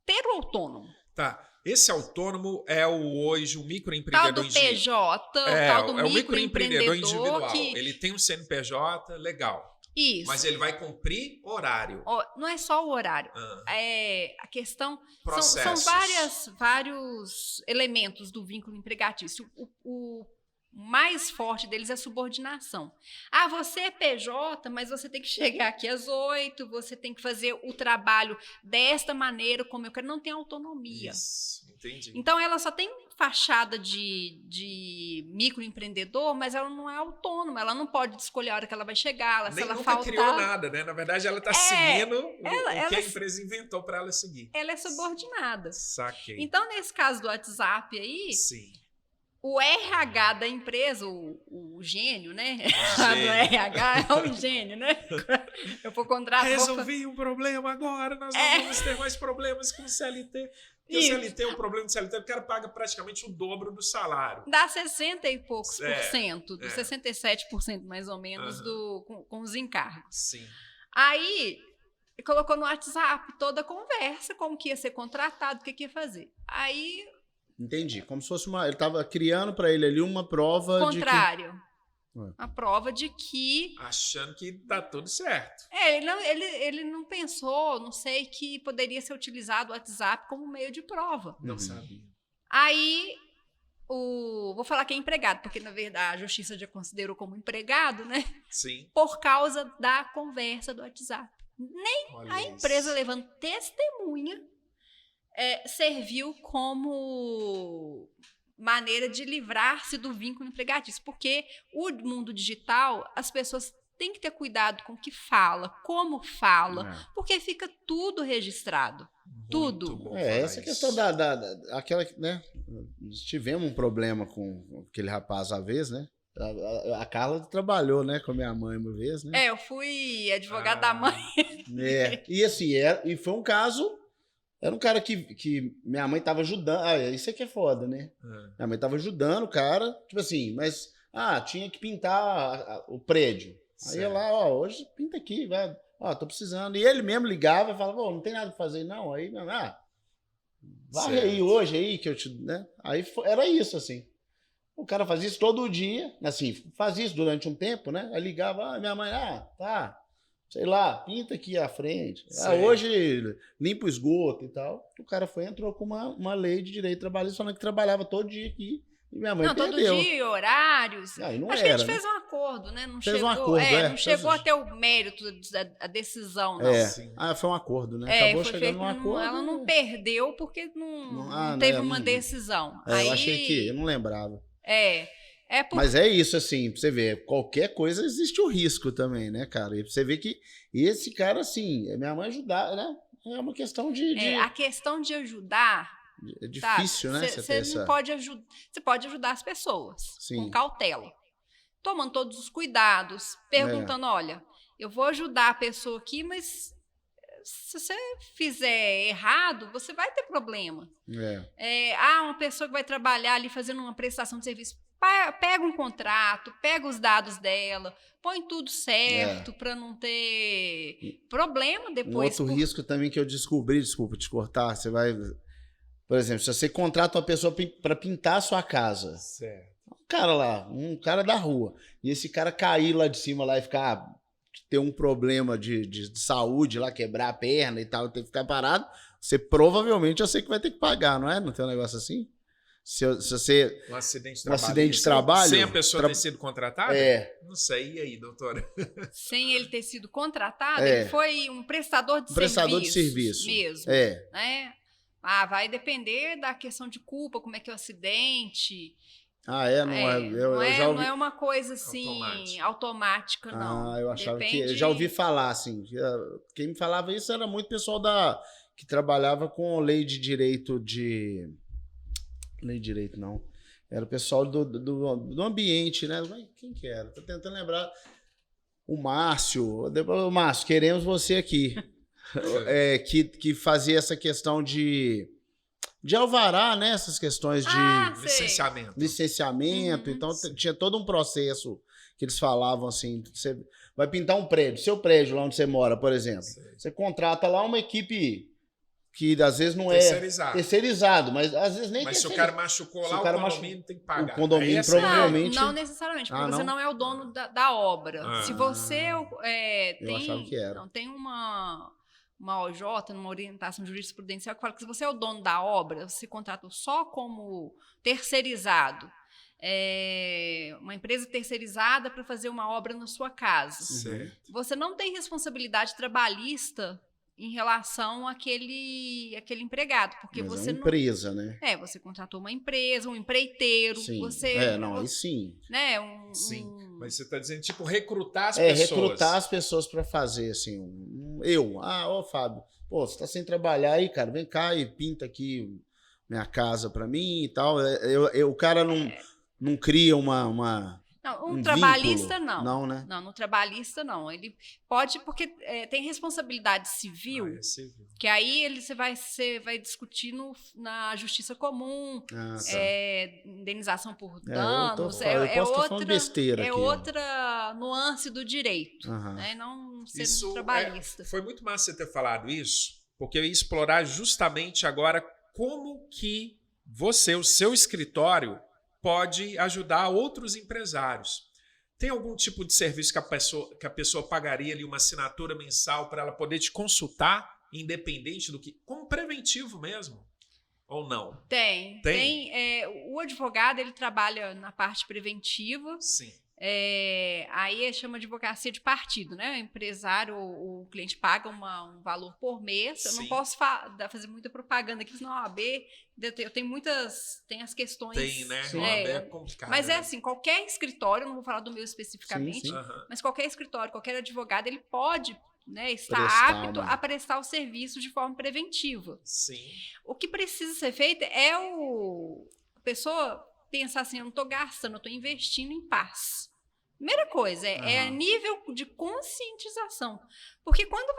ter o autônomo. Tá. Esse autônomo é hoje o microempreendedor tal do PJ, tal do microempreendedor individual. Que... Ele tem um CNPJ, legal. Isso. Mas ele vai cumprir horário. Não é só o horário. A questão... São vários elementos do vínculo empregatício. O mais forte deles é a subordinação. Você é PJ, mas você tem que chegar aqui às 8, você tem que fazer o trabalho desta maneira, como eu quero. Não tem autonomia. Isso, entendi. Então, ela só tem fachada de microempreendedor, mas ela não é autônoma. Ela não pode escolher a hora que ela vai chegar. Se ela nunca faltar... criou nada, né? Na verdade, ela está seguindo o que a empresa inventou para ela seguir. Ela é subordinada. Saquei. Então, nesse caso do WhatsApp aí... Sim. O RH da empresa, o gênio, né? Do RH é o gênio, né? Eu vou contratar. Resolvi um problema agora, nós não vamos ter mais problemas com o CLT. Porque o CLT, o problema do CLT, o cara paga praticamente o dobro do salário. Dá 60 e poucos por cento, 67% mais ou menos com os encargos. Sim. Aí, colocou no WhatsApp toda a conversa, como que ia ser contratado, o que ia fazer. Aí... Entendi. Como se fosse ele estava criando para ele ali uma prova contrário. de que... A prova de que... Achando que tá tudo certo. Ele não pensou, não sei, que poderia ser utilizado o WhatsApp como meio de prova. Não sabia. Aí, vou falar que é empregado, porque, na verdade, a justiça já considerou como empregado, né? Sim. Por causa da conversa do WhatsApp. Nem a empresa levando testemunha serviu como maneira de livrar-se do vínculo empregatício, porque o mundo digital, as pessoas têm que ter cuidado com o que fala, como fala, porque fica tudo registrado. Tudo. Bom essa questão aquela, né? Nós tivemos um problema com aquele rapaz uma vez, né? A Carla trabalhou, né, com a minha mãe uma vez, né? Eu fui advogada da mãe. E assim, e foi um caso... Era um cara que minha mãe tava ajudando. Isso aqui é foda, né? Minha mãe tava ajudando o cara, tipo assim, mas tinha que pintar o prédio. Certo. Aí ia lá, hoje pinta aqui, vai. Tô precisando. E ele mesmo ligava e falava, não tem nada pra fazer, não. Aí, varre aí hoje aí, que eu te. Né? Aí era isso, assim. O cara fazia isso todo dia, assim, fazia isso durante um tempo, né? Aí ligava, minha mãe, tá. Sei lá, pinta aqui à frente. Hoje limpa o esgoto e tal. O cara entrou com uma lei de direito trabalhista falando que trabalhava todo dia aqui. E minha mãe perdeu. Todo dia, horários. Aí não Acho que a gente fez um acordo, né? Não fez chegou, um acordo, não chegou a ter o mérito da decisão, não. Foi um acordo, né? Acabou chegando num acordo. Ela não perdeu porque não teve uma decisão. Aí, eu achei que... Eu não lembrava. Porque... Mas é isso, assim, pra você ver, qualquer coisa existe o risco também, né, cara? E pra você ver que esse cara, assim, minha mãe ajudar, né? É uma questão a questão de ajudar... É difícil, né? Você não pode ajudar... Você pode ajudar as pessoas com cautela. Tomando todos os cuidados, perguntando, olha, eu vou ajudar a pessoa aqui, mas se você fizer errado, você vai ter problema. Uma pessoa que vai trabalhar ali fazendo uma prestação de serviço, pega um contrato, pega os dados dela, põe tudo certo para não ter problema depois. Um outro risco também que eu descobri, desculpa te cortar, você vai... Por exemplo, se você contrata uma pessoa para pintar a sua casa, um cara da rua, e esse cara cair lá de cima lá e ter um problema de saúde lá, quebrar a perna e tal, ter que ficar parado, você provavelmente, eu sei que vai ter que pagar, não é? Não tem um negócio assim? Se você... Um acidente de trabalho... Sem a pessoa ter sido contratada? Não sei. E aí, doutora? Sem ele ter sido contratado, ele foi um prestador de serviço mesmo. Né? Vai depender da questão de culpa, como é que é o acidente. Não é uma coisa assim automática, não. Eu achava que... Eu já ouvi falar, assim. Quem me falava isso era muito pessoal que trabalhava com lei de direito de... Lei de direito, não. Era o pessoal do ambiente, né? Quem que era? Tô tentando lembrar. O Márcio. Márcio, queremos você aqui. Que fazia essa questão de alvará, né? Essas questões de licenciamento. Então, tinha todo um processo que eles falavam assim. Você vai pintar um prédio. Seu prédio, lá onde você mora, por exemplo. Você contrata lá uma equipe... que às vezes não é terceirizado, mas às vezes nem Mas se o cara machucou lá, o condomínio tem que pagar. O condomínio provavelmente... Não necessariamente, porque você não é o dono da obra. Se você tem uma OJ, numa orientação jurisprudencial, que fala que se você é o dono da obra, você contrata só como terceirizado, uma empresa terceirizada para fazer uma obra na sua casa. Você não tem responsabilidade trabalhista em relação àquele empregado, porque mas você é uma empresa, né? Você contratou uma empresa, um empreiteiro, sim. você... aí sim. Né, mas você está dizendo, tipo, recrutar as pessoas. Recrutar as pessoas para fazer, assim, Fábio, você tá sem trabalhar aí, cara, vem cá e pinta aqui minha casa para mim e tal. O cara não cria uma um trabalhista, vínculo. não. Né? Não, no trabalhista, não. Ele pode, porque tem responsabilidade civil, que aí você vai discutir na justiça comum, indenização por danos. Eu posso estar falando besteira aqui. Outra nuance do direito, né? Não ser um trabalhista. Foi muito massa você ter falado isso, porque eu ia explorar justamente agora como que o seu escritório pode ajudar outros empresários. Tem algum tipo de serviço que a pessoa pagaria ali uma assinatura mensal para ela poder te consultar, independente do que... Como preventivo mesmo? Ou não? Tem. O advogado, ele trabalha na parte preventiva. Sim. Aí chama advocacia de partido, né? O empresário, o cliente paga um valor por mês. Eu não posso fazer muita propaganda aqui, senão a OAB, eu tenho tem as questões... Tem, né? A OAB é complicado. Mas assim, qualquer escritório, eu não vou falar do meu especificamente, mas qualquer escritório, qualquer advogado, ele pode, né, estar apto a prestar o serviço de forma preventiva. Sim. O que precisa ser feito é a pessoa pensar assim, eu não estou gastando, eu estou investindo em paz. Primeira coisa, é nível de conscientização. Porque quando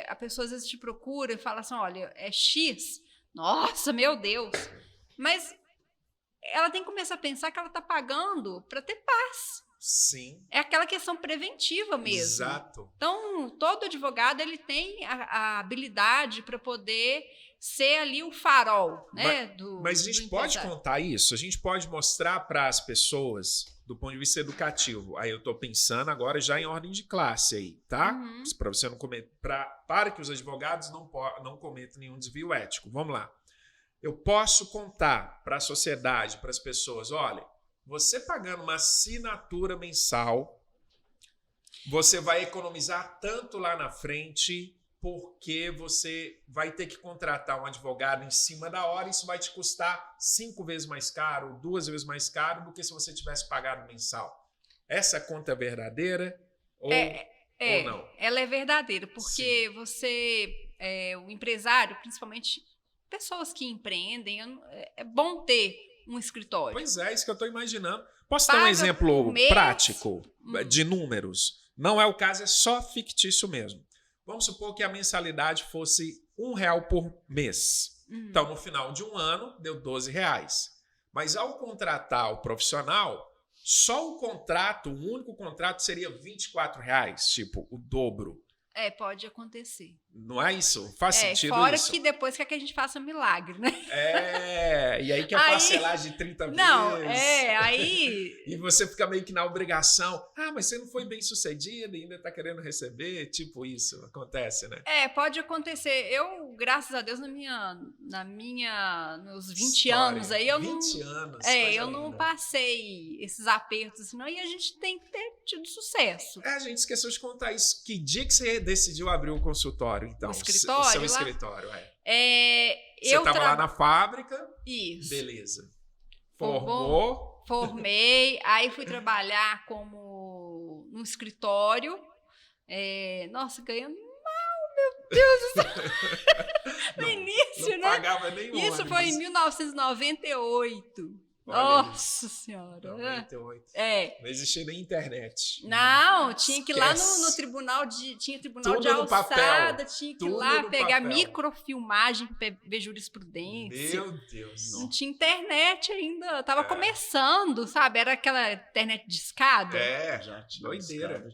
a pessoa às vezes te procura e fala assim, olha, é X, nossa, meu Deus. Mas ela tem que começar a pensar que ela está pagando para ter paz. Sim. É aquela questão preventiva mesmo. Exato. Então, todo advogado ele tem a habilidade para poder ser ali o farol, né? Mas a gente pode contar isso? A gente pode mostrar para as pessoas do ponto de vista educativo. Aí eu estou pensando agora já em ordem de classe aí, tá? Para você não cometer, para que os advogados não cometam nenhum desvio ético. Vamos lá. Eu posso contar para a sociedade, para as pessoas, olha, você pagando uma assinatura mensal, você vai economizar tanto lá na frente, porque você vai ter que contratar um advogado em cima da hora, e isso vai te custar 5 vezes mais caro, 2 vezes mais caro do que se você tivesse pagado mensal. Essa conta é verdadeira ou não? Ela é verdadeira, porque o empresário, principalmente pessoas que empreendem, é bom ter um escritório. Pois é, isso que eu estou imaginando. Posso dar um exemplo prático de números? Não é o caso, é só fictício mesmo. Vamos supor que a mensalidade fosse R$1 por mês. Então, no final de um ano, deu R$12. Mas ao contratar o profissional, só o único contrato seria R$24, tipo, o dobro. Pode acontecer. Não é isso? Faz sentido fora isso? que depois quer que a gente faça milagre, né? E aí quer parcelar de 30 vezes. Não, aí... E você fica meio que na obrigação. Mas você não foi bem sucedido e ainda tá querendo receber. Tipo isso, acontece, né? Pode acontecer. Eu, graças a Deus, meus 20 História. anos aí, eu 20 anos. eu não passei esses apertos, assim, não, e a gente tem que ter tido sucesso. A gente esqueceu de contar isso. Que dia que você decidiu abrir um consultório, então? O escritório? O seu escritório, Você estava lá na fábrica? Isso. Beleza. Formei, aí fui trabalhar num escritório. Nossa, ganhando mal, meu Deus do céu. No início, não pagava nenhum. Isso foi em 1998. Olha Nossa isso. Senhora. 98. Não existia nem internet. Não, tinha que ir lá no tribunal tinha tribunal Tudo de alçada, tinha que ir lá pegar papel. Microfilmagem para ver jurisprudência. Meu Deus. Não tinha internet ainda, tava começando, sabe? Era aquela internet de escada. Já tinha doideira.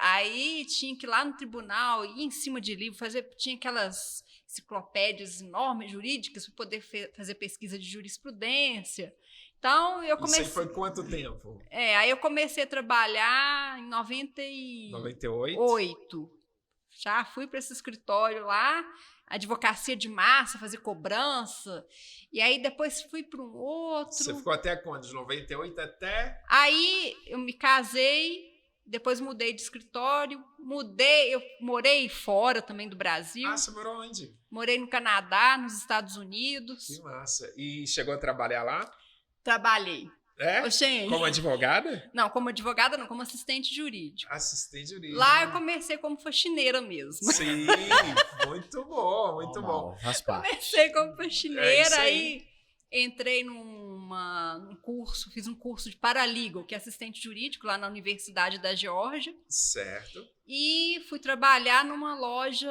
Aí tinha que ir lá no tribunal, ir em cima de livro, tinha aquelas enciclopédias enormes jurídicas para poder fazer pesquisa de jurisprudência. Então, eu comecei... Isso aí foi quanto tempo? Aí eu comecei a trabalhar em 98. Já fui para esse escritório lá, advocacia de massa, fazer cobrança. E aí depois fui para um outro. Você ficou até quando? De 98 até... Aí eu me casei, depois mudei de escritório, eu morei fora também do Brasil. Você morou onde? Morei no Canadá, nos Estados Unidos. Que massa. E chegou a trabalhar lá? Trabalhei. Gente, como advogada? Não, como advogada não, como assistente jurídico. Assistente jurídico. Lá eu comecei como faxineira mesmo. Sim, muito bom, muito bom. Comecei como faxineira, aí entrei num curso, fiz um curso de paralegal, que é assistente jurídico, lá na Universidade da Geórgia. Certo. E fui trabalhar numa loja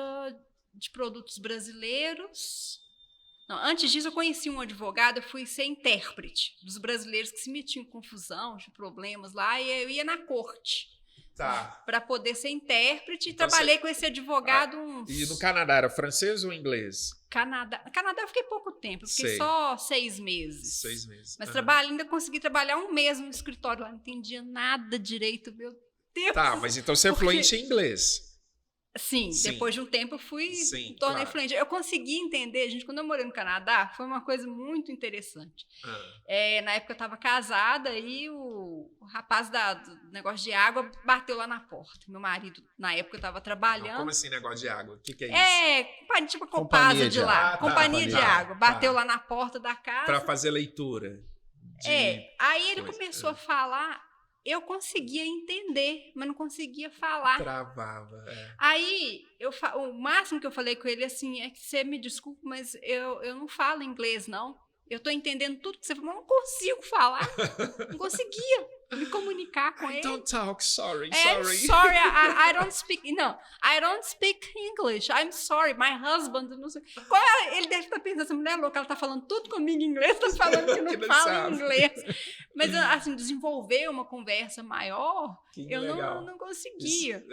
de produtos brasileiros. Não, antes disso, eu conheci um advogado, eu fui ser intérprete dos brasileiros que se metiam em confusão, de problemas lá, e eu ia na corte. Para poder ser intérprete, então, trabalhei com esse advogado E no Canadá, era francês ou inglês? Canadá eu fiquei pouco tempo, fiquei só 6 meses. 6 meses. Mas ainda consegui trabalhar um mês no escritório lá, não entendia nada direito, meu Deus. Mas então você é fluente em inglês. Sim, depois de um tempo eu tornei fluente. Eu consegui entender, gente, quando eu morei no Canadá, foi uma coisa muito interessante. Na época eu estava casada e o rapaz do negócio de água bateu lá na porta. Meu marido, na época, eu estava trabalhando. Como assim negócio de água? O que é isso? Tipo a Copasa de lá. Companhia de água. Bateu lá na porta da casa. Para fazer leitura. Aí ele começou a falar... Eu conseguia entender, mas não conseguia falar. Travava. Aí, o máximo que eu falei com ele assim, é que você me desculpa, mas eu não falo inglês, não. Eu tô entendendo tudo que você falou, mas não consigo falar. Não conseguia me comunicar com ele. I don't talk, sorry. I'm sorry, I don't speak. Não, I don't speak English. I'm sorry, my husband. Não sei. Ele deve estar pensando, essa mulher louca, ela tá falando tudo comigo em inglês, tá falando que não fala inglês. Mas, assim, desenvolver uma conversa maior, eu não conseguia.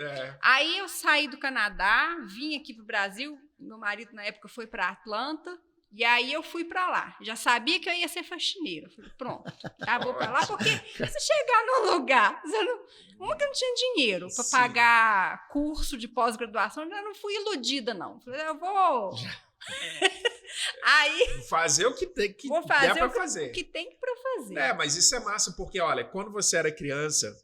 Aí eu saí do Canadá, vim aqui pro Brasil. Meu marido, na época, foi para Atlanta. E aí eu fui para lá. Já sabia que eu ia ser faxineira. Falei, pronto, vou para lá, porque se chegar num lugar, que eu não tinha dinheiro para pagar curso de pós-graduação, eu não fui iludida, não. Falei, eu vou... Aí fazer o que tem que vou fazer para fazer. O que tem para fazer. Mas isso é massa, porque, olha, quando você era criança,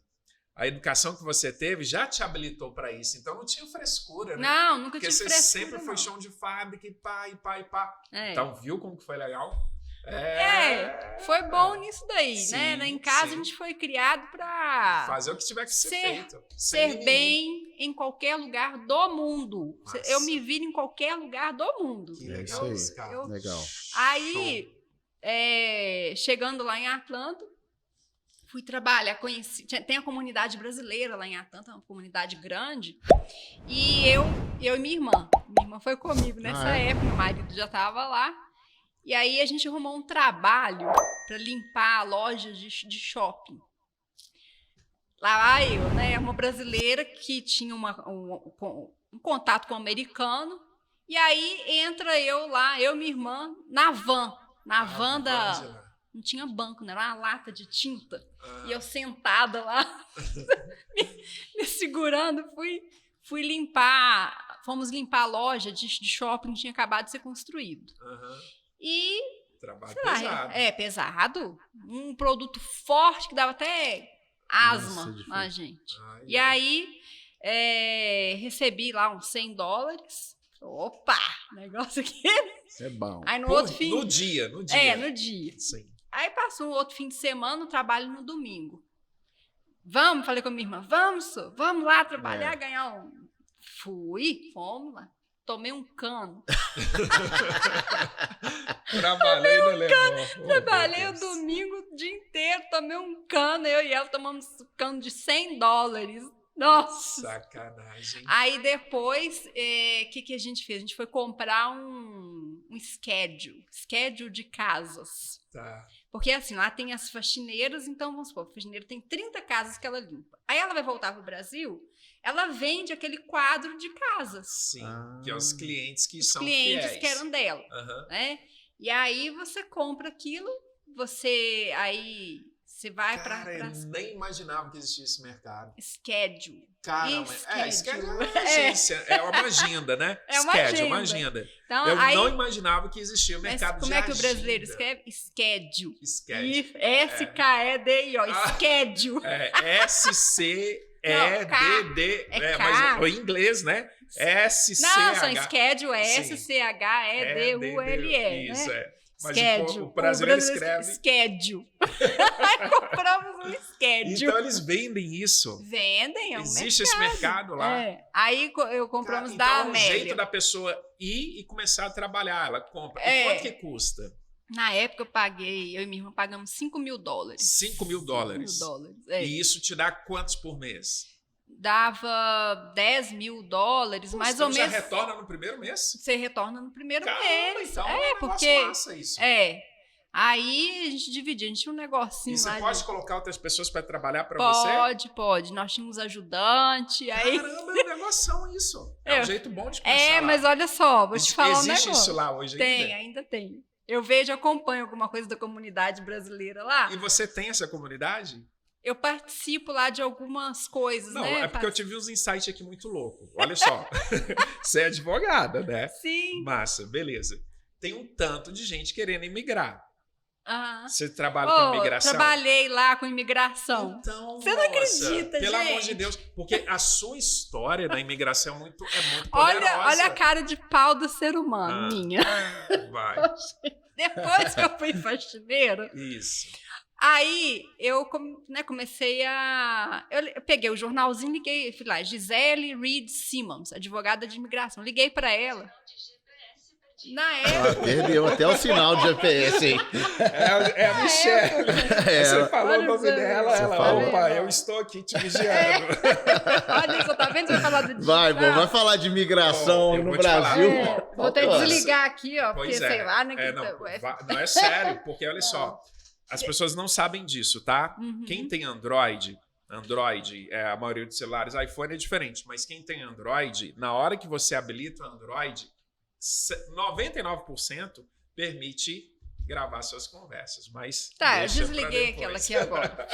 a educação que você teve já te habilitou para isso. Então não tinha frescura, né? Não, nunca tive frescura. Porque você sempre foi chão de fábrica e pá. Então, viu como que foi legal? Foi bom nisso daí, né? Em casa a gente foi criado para fazer o que tiver que ser feito. Ser bem em qualquer lugar do mundo. Nossa. Eu me viro em qualquer lugar do mundo. Que legal isso, cara. Legal. Aí, chegando lá em Atlanta, fui trabalhar, tem a comunidade brasileira lá em Atlanta, uma comunidade grande, e eu e minha irmã foi comigo nessa época, meu marido já estava lá, e aí a gente arrumou um trabalho para limpar lojas de shopping. Lá eu, né, uma brasileira que tinha um contato com o americano, e aí entra eu lá, eu e minha irmã, na van da... Não tinha banco, né? Era uma lata de tinta. E eu sentada lá, me segurando, fui limpar, fomos limpar a loja de shopping que tinha acabado de ser construído. E... Trabalho pesado. Pesado. Um produto forte que dava até asma na gente. E aí, recebi lá uns $100. Opa, negócio aqui. Isso é bom. Aí no dia. No dia. Sim. Aí passou um outro fim de semana, trabalho no domingo. Vamos, falei com a minha irmã, vamos lá trabalhar, ganhar um... Fomos lá. Tomei um cano. Trabalhei o domingo o dia inteiro, tomei um cano, eu e ela tomamos um cano de $100. Nossa! Sacanagem. Aí depois, que a gente fez? A gente foi comprar um schedule de casas. Tá. Porque assim, lá tem as faxineiras, então vamos supor, a faxineira tem 30 casas que ela limpa. Aí ela vai voltar pro Brasil, ela vende aquele quadro de casas. Sim, que é os clientes que são clientes fiéis. que eram dela, né? E aí você compra aquilo, você vai para... Cara, eu nem imaginava que existia esse mercado. Schedule. Caramba, schedule é uma agência, é uma agenda, né? É uma schedule, agenda. uma agenda. Então, eu não imaginava que existia o mercado de agenda. Como é que o brasileiro escreve? Schedule. Schedule. S-K-E-D-I-O. Schedule. S-C-E-D-D. Mas o inglês, né? S-C-H. Não, são schedule, S-C-H-E-D-U-L-E. Isso, né? Mas schedule. o brasileiro escreve... Schedule. Aí compramos um schedule. Então eles vendem isso? Vendem, Existe esse mercado lá? Aí eu compramos da Amélia. Amélia. Então é um jeito da pessoa ir e começar a trabalhar. Ela compra. E quanto que custa? Na época eu e minha irmã pagamos $5.000. $5.000? $5.000. E isso te dá quantos por mês? Dava $10.000, mais ou menos. Você já retorna no primeiro mês? Você retorna no primeiro Caramba, mês. Então porque massa isso. Aí a gente dividia, a gente tinha um negocinho lá. E você pode colocar outras pessoas para trabalhar para você? Pode. Nós tínhamos ajudante. Caramba, é um negoção isso. É um jeito bom de pensar. Mas olha só, vou te falar um negócio. Existe isso lá hoje ainda? Ainda tem. Eu acompanho alguma coisa da comunidade brasileira lá. E você tem essa comunidade? Eu participo lá de algumas coisas, Não, né? É porque eu tive uns insights aqui muito loucos. Olha só. Você é advogada, né? Sim. Massa, beleza. Tem um tanto de gente querendo imigrar. Você trabalha com imigração? Trabalhei lá com imigração. Então, você não acredita, pelo gente. amor de Deus. Porque a sua história da imigração é muito poderosa. Olha a cara de pau do ser humano, minha. Vai. Depois que eu fui faxineira... Isso. Aí eu comecei eu peguei o jornalzinho, liguei, fui lá, Gisele Reed Simmons, advogada de imigração. Liguei para ela. Na época... perdeu até o sinal de GPS, hein? É a Michelle. Você falou o nome dela, opa, eu estou aqui te vigiando. Olha só, tá vendo? Você vai falar do vai falar de imigração no Brasil. Vou até desligar aqui, porque sei lá, né? Não é sério, porque olha só, as pessoas não sabem disso, tá? Quem tem Android, a maioria dos celulares, iPhone é diferente, mas quem tem Android, na hora que você habilita o Android, 99% permite gravar suas conversas, mas eu desliguei aquela aqui agora.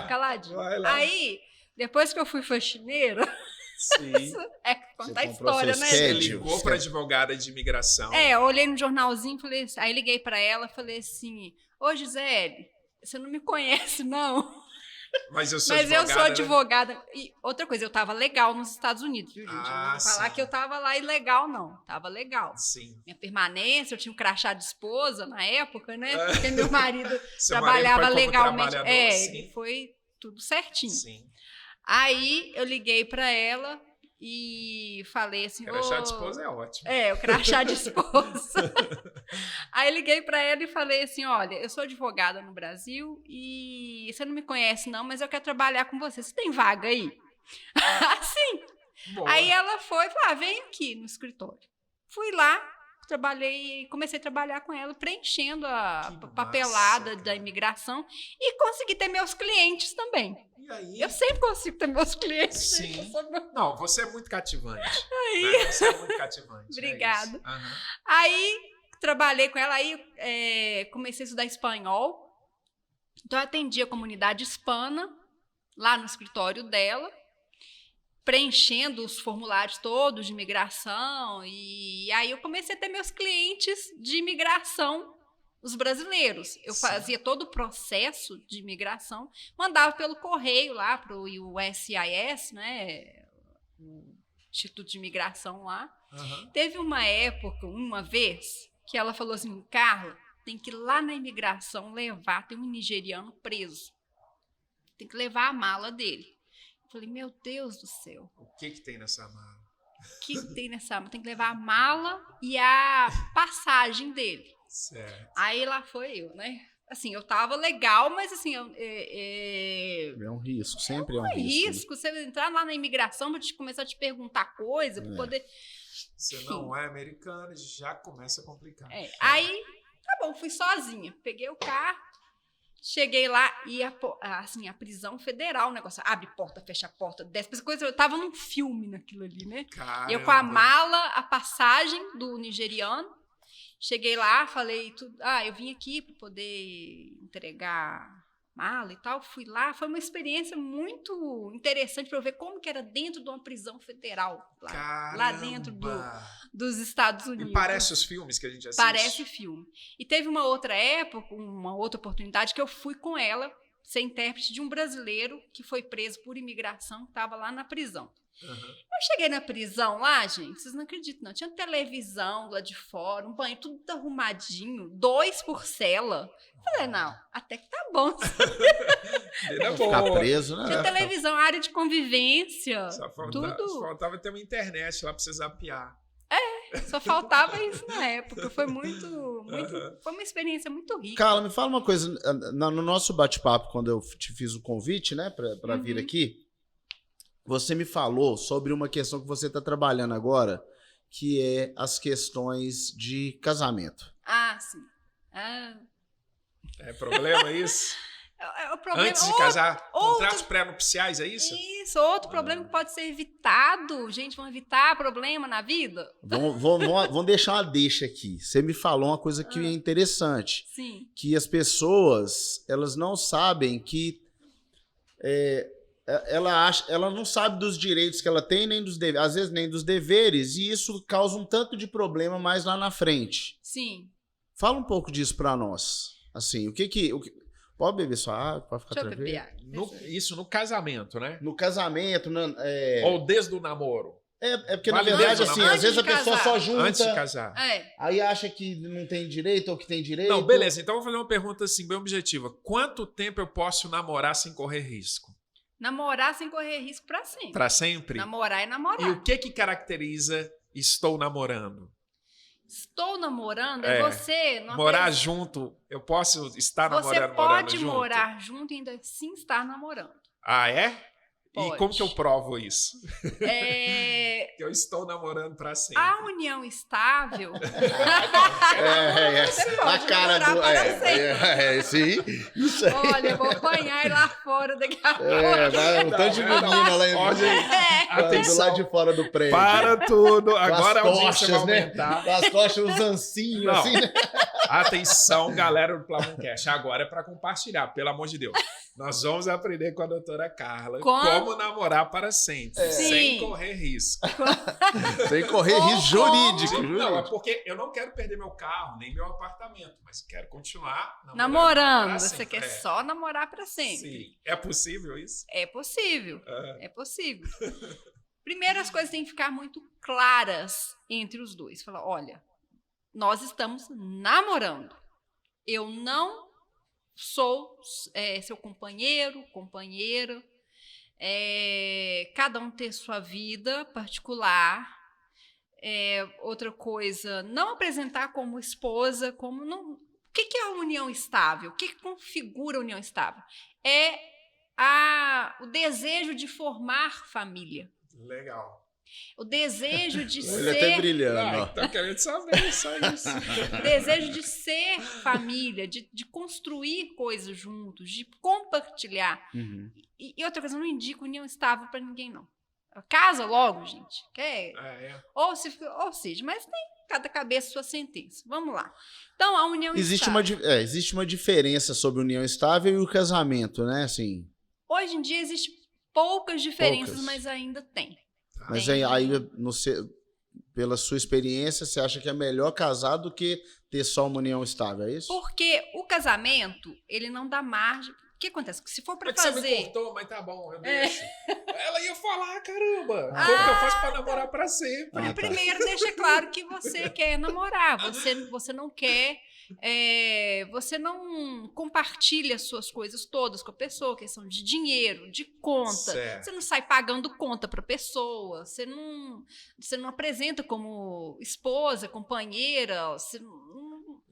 Caladinho. Aí, depois que eu fui faxineira, contar a história, né? Você ligou para advogada de imigração. Eu olhei no jornalzinho, aí liguei para ela, falei assim: ô Gisele, você não me conhece, não? Mas eu sou advogada. Né? E outra coisa, eu tava legal nos Estados Unidos, viu, gente? Não vou falar que eu tava lá ilegal, não. Tava legal. Sim. Minha permanência, eu tinha um crachá de esposa na época, né? Porque meu marido trabalhava legalmente. E foi tudo certinho. Sim. Aí eu liguei pra ela e falei assim... Crachá de esposa é ótimo. O crachá de esposa. Aí liguei pra ela e falei assim, olha, eu sou advogada no Brasil e você não me conhece não, mas eu quero trabalhar com você. Você tem vaga aí? Assim. Boa. Aí ela foi e falou, vem aqui no escritório. Fui lá, comecei a trabalhar com ela, preenchendo a Que papelada massa, da cara. imigração e consegui ter meus clientes também. E aí? Eu sempre consigo ter meus clientes. Sim. gente, eu sou- Não, você é muito cativante. Né? Você é muito cativante. Obrigada. É isso. Aham. Aí trabalhei com ela, aí comecei a estudar espanhol. Então eu atendi a comunidade hispana lá no escritório dela, preenchendo os formulários todos de imigração. E aí eu comecei a ter meus clientes de imigração, os brasileiros. Eu Sim. fazia todo o processo de imigração, mandava pelo correio lá para o USCIS, né? O Instituto de Imigração lá. Aham. Teve uma época, uma vez, que ela falou assim, Carla, tem que ir lá na imigração levar, tem um nigeriano preso. Tem que levar a mala dele. Eu falei, meu Deus do céu, O que tem nessa mala? o que tem nessa mala? Tem que levar a mala e a passagem dele. Certo. Aí lá foi eu, né? Assim, eu tava legal, mas assim, É um risco, sempre é um é risco. risco. Você entrar lá na imigração pra começar a te perguntar coisa, pra poder... Você não é americano e já começa a complicar. Aí, tá bom, fui sozinha. Peguei o carro, cheguei lá e a prisão federal, o negócio abre porta, fecha porta, desce, essa coisa, eu tava num filme naquilo ali, né? Caramba. Eu com a mala, a passagem do nigeriano, cheguei lá, falei tudo, eu vim aqui para poder entregar mala e tal, fui lá, foi uma experiência muito interessante para eu ver como que era dentro de uma prisão federal, lá dentro dos Estados Unidos. E parece os filmes que a gente assiste. Parece filme. E teve uma outra época, uma outra oportunidade que eu fui com ela, ser intérprete de um brasileiro que foi preso por imigração, que estava lá na prisão. Uhum. Eu cheguei na prisão lá, gente, vocês não acreditam, não. Tinha televisão lá de fora, um banheiro tudo arrumadinho, 2 por cela. Falei, não, até que tá bom. Ficar preso, né? Tinha televisão, área de convivência, Só tudo. faltava ter uma internet lá pra você zapear. Só faltava isso na época. Foi foi uma experiência muito rica. Carla, me fala uma coisa. No nosso bate-papo, quando eu te fiz o convite, né, pra vir aqui, você me falou sobre uma questão que você está trabalhando agora, que é as questões de casamento. Sim. É problema isso? O problema, Antes de casar, contratos pré-nupciais, é isso? Isso, outro problema que pode ser evitado. Gente, vamos evitar problema na vida? Vamos deixar uma deixa aqui. Você me falou uma coisa que é interessante. Sim. Que as pessoas, elas não sabem que... ela não sabe dos direitos que ela tem, nem dos deveres, às vezes nem dos deveres, e isso causa um tanto de problema mais lá na frente. Sim. Fala um pouco disso pra nós. Assim, o que pode beber sua água, pode ficar Deixa eu tranquilo? beber água. Isso no casamento, né? No casamento, Ou desde o namoro? porque Vale na verdade, mesmo, assim, não? às vezes a Antes de pessoa casar. só junta, Antes de casar. aí acha que não tem direito ou que tem direito. Não, beleza. Então eu vou fazer uma pergunta assim, bem objetiva. Quanto tempo eu posso namorar sem correr risco? Namorar sem correr risco pra sempre. Pra sempre? Namorar é namorar. E o que caracteriza estou namorando? Estou namorando É. você... Morar junto, eu posso estar Você namorando, pode morando junto? morar junto e ainda assim estar namorando. Ah, é? E Pode. como que eu provo isso? É, Que eu estou namorando pra sempre. a união estável... Você Na pode cara namorar do. para sempre. Sim. Isso aí. Olha, eu vou apanhar lá fora daqui a pouco. Vai um tanto de menina lá em Olha, do atenção. lado de fora do prédio. Para tudo. Com Agora as a audiência vai tochas, né? aumentar. Com as tochas, os ancinhos, Não. assim, né? Atenção, galera do Plavoncast. Agora é para compartilhar, pelo amor de Deus. Nós vamos aprender com a doutora Carla como namorar para sempre, sem Sim. correr risco. Sem correr risco jurídico. Não, é porque eu não quero perder meu carro, nem meu apartamento, mas quero continuar Namorando. pra Você sempre. quer só namorar para sempre. Sim. É possível isso? É possível. Ah. É possível. Primeiro, as coisas têm que ficar muito claras entre os dois. Falar, olha, nós estamos namorando. Eu não sou seu companheiro, companheira. Cada um ter sua vida particular. Outra coisa, não apresentar como esposa, como não. O que é a união estável? O que configura a união estável? É o desejo de formar família. Legal. O desejo de Ele até ser... brilhando, ó. Tá querendo saber, só isso. O desejo de ser família, de construir coisas juntos, de compartilhar. Uhum. E outra coisa, eu não indico união estável para ninguém, não. Casa logo, gente. Ou seja, mas tem cada cabeça sua sentença. Vamos lá. Então, a união estável. Existe uma diferença sobre união estável e o casamento, né? Assim, Hoje em dia, existem poucas diferenças, mas ainda tem. mas Tem. aí pela sua experiência, você acha que é melhor casar do que ter só uma união estável, é isso? Porque o casamento, ele não dá margem. O que acontece? Se for para fazer... Você me cortou, mas tá bom, eu deixo. Ela ia falar, caramba, como que eu faço pra namorar pra sempre? Primeiro, deixa claro que você quer namorar. Você não quer... você não compartilha as suas coisas todas com a pessoa, questão de dinheiro, de conta. Certo. Você não sai pagando conta para a pessoa. Você não apresenta como esposa, companheira.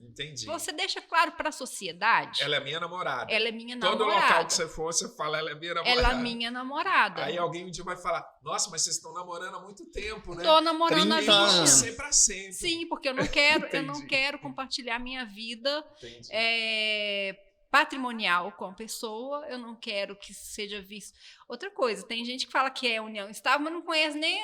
Entendi. Você deixa claro para a sociedade. Ela é minha namorada. Ela é minha Todo namorada. local que você for, você fala, ela é minha namorada. Ela é minha namorada. Aí alguém um dia vai falar, nossa, mas vocês estão namorando há muito tempo, né? Tô namorando há 30 20 anos. anos. Ser pra sempre. Sim, porque eu não Entendi. quero compartilhar minha vida Entendi. patrimonial com a pessoa, eu não quero que seja visto. Outra coisa, tem gente que fala que é união estável, mas não conhece nem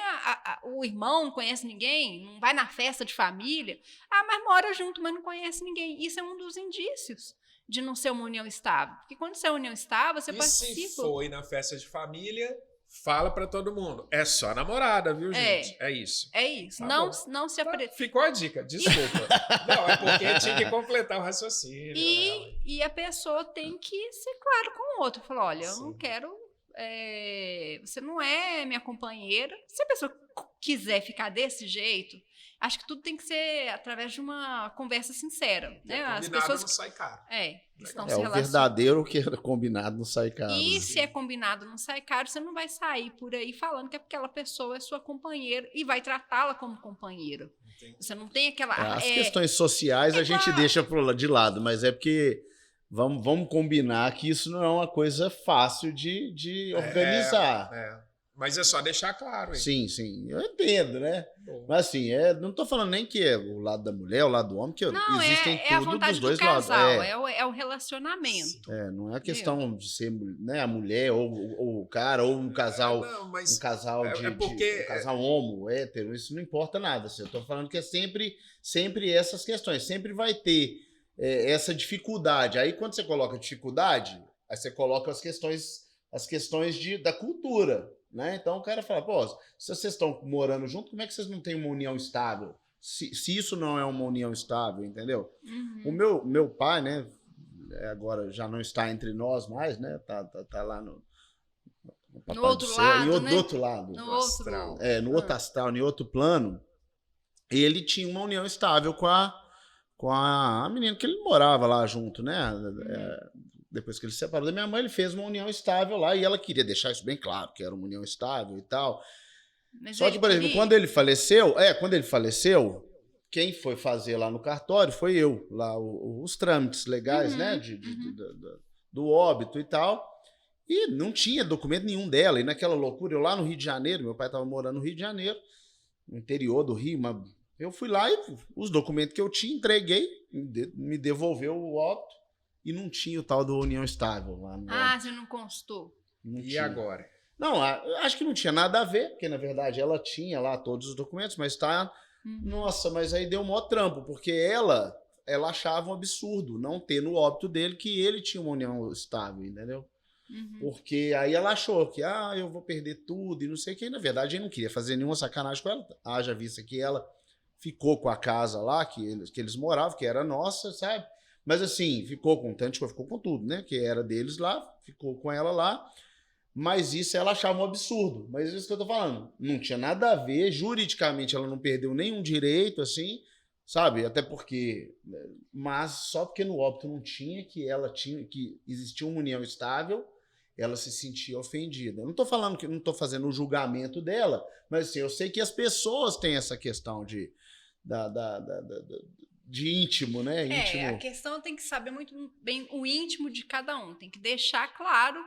o irmão, não conhece ninguém, não vai na festa de família. Mas mora junto, mas não conhece ninguém. Isso é um dos indícios de não ser uma união estável. Porque quando você é união estável, você E participa. se foi na festa de família, fala pra todo mundo. É só namorada, viu, gente? É isso. É isso. Tá não, bom. não se apre... Ficou a dica, desculpa. Não, é porque tinha que completar o raciocínio. E a pessoa tem que ser claro com o outro. Falar, olha, eu Sim. não quero... você não é minha companheira. Se a pessoa quiser ficar desse jeito, acho que tudo tem que ser através de uma conversa sincera. Né? As pessoas não sai caro. estão É se o relacionando. verdadeiro que era combinado não sai caro. E se é combinado não sai caro, você não vai sair por aí falando que aquela pessoa é sua companheira e vai tratá-la como companheira. Entendi. Você não tem aquela... As questões sociais a gente deixa de lado, mas é porque vamos combinar que isso não é uma coisa fácil de organizar. Mas é só deixar claro. Hein? Sim, eu entendo, né? Bom. Mas assim, não tô falando nem que é o lado da mulher, o lado do homem, que Não, existem é a tudo vontade dos dois do casal, lados. é o relacionamento. Não é a questão de ser, né, a mulher ou o cara ou um casal, mas um casal porque um casal homo, hétero, isso não importa nada. Assim, eu tô falando que é sempre essas questões, sempre vai ter essa dificuldade. Aí quando você coloca dificuldade, aí você coloca as questões da cultura. Né? Então o cara fala, pô, se vocês estão morando junto, como é que vocês não têm uma união estável? Se isso não é uma união estável, entendeu? Uhum. O meu pai, né, agora já não está entre nós mais, né? Tá lá no outro lado, do outro lado. No outro. No outro astral, em outro plano. Ele tinha uma união estável com a menina que ele morava lá junto, né? Depois que ele se separou da minha mãe, ele fez uma união estável lá e ela queria deixar isso bem claro, que era uma união estável e tal. Mas só que, por exemplo, quando ele faleceu, quem foi fazer lá no cartório foi eu, lá os trâmites legais, né, do óbito e tal, e não tinha documento nenhum dela, e naquela loucura, eu lá no Rio de Janeiro, meu pai estava morando no Rio de Janeiro, no interior do Rio, mas eu fui lá e os documentos que eu tinha, entreguei, me devolveu o óbito, e não tinha o tal do união estável lá no óbito. Você não constou. Não E tinha. agora? Não, acho que não tinha nada a ver, porque na verdade ela tinha lá todos os documentos, mas tá... Nossa, mas aí deu um maior trampo, porque ela achava um absurdo não ter no óbito dele que ele tinha uma união estável, entendeu? Porque aí ela achou que, eu vou perder tudo e não sei o que, e na verdade ele não queria fazer nenhuma sacanagem com ela. Haja vista que ela ficou com a casa lá, que eles moravam, que era nossa, sabe? Mas assim, ficou com tudo, né? Que era deles lá, ficou com ela lá. Mas isso ela achava um absurdo. Mas isso que eu tô falando. Não tinha nada a ver. Juridicamente ela não perdeu nenhum direito, assim, sabe? Até porque... Mas só porque no óbito não tinha, que existia uma união estável, ela se sentia ofendida. Eu não tô falando que... Não tô fazendo o julgamento dela, mas assim, eu sei que as pessoas têm essa questão de íntimo, né? Íntimo. A questão tem que saber muito bem o íntimo de cada um. Tem que deixar claro.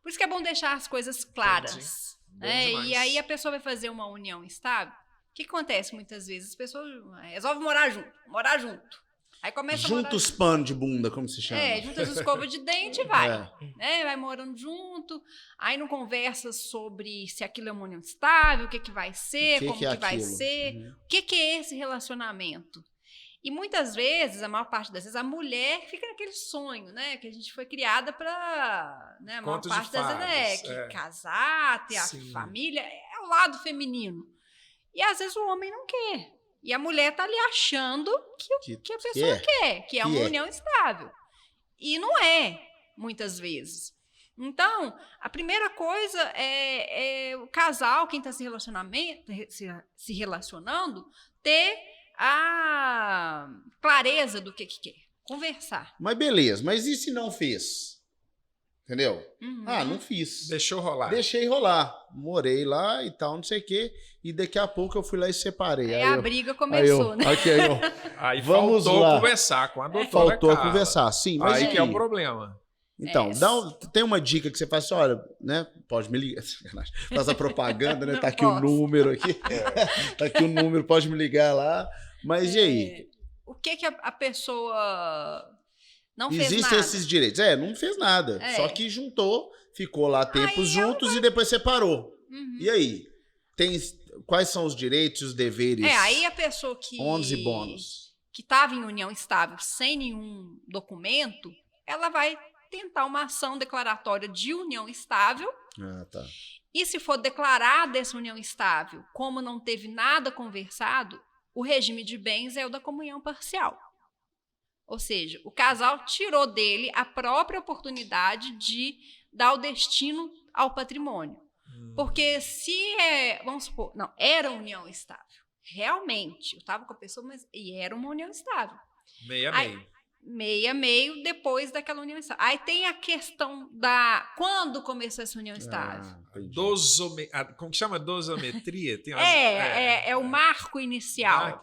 Por isso que é bom deixar as coisas claras. E aí a pessoa vai fazer uma união estável. O que acontece muitas vezes? As pessoas resolvem morar junto. Aí começa junta os panos de bunda, como se chama. Junta as escovas de dente e vai. Vai morando junto, aí não conversa sobre se aquilo é uma união estável, o que vai ser, como que vai ser, o que é esse relacionamento. E muitas vezes, a maior parte das vezes, a mulher fica naquele sonho, né? Que a gente foi criada para, né? A maior parte das vezes casar, ter a família, é o lado feminino. E às vezes o homem não quer. E a mulher tá ali achando que a pessoa quer, que é uma união estável. E não é, muitas vezes. Então, a primeira coisa é o casal, quem está se relacionando, ter a clareza do que quer. Conversar. Mas beleza, mas e se não fez? Entendeu? Não fiz. Deixou rolar. Deixei rolar. Morei lá e tal, não sei o quê. E daqui a pouco eu fui lá e separei. Aí a briga começou, né? Aí vamos faltou lá. Conversar com a doutora Faltou Carla. Conversar, sim. Mas aí que é o problema. Então, tem uma dica que você faz assim, olha, né? Pode me ligar. Faz a propaganda, né? Tá aqui o número aqui. Tá aqui o número, pode me ligar lá. Mas e aí? O que a pessoa não fez nada? Existem esses direitos. Não fez nada. Só que juntou, ficou lá tempos juntos e depois separou. E aí? Quais são os direitos e os deveres? Aí a pessoa que... 11 bônus. Que estava em união estável sem nenhum documento, ela vai tentar uma ação declaratória de união estável. Tá. E se for declarada essa união estável, como não teve nada conversado, o regime de bens é o da comunhão parcial. Ou seja, o casal tirou dele a própria oportunidade de dar o destino ao patrimônio. Porque se vamos supor, não, era união estável. Realmente, eu estava com a pessoa, e era uma união estável. Meio depois daquela união estável. Aí tem a questão quando começou essa união estável. Como que chama? Dosometria? Tem é o marco inicial.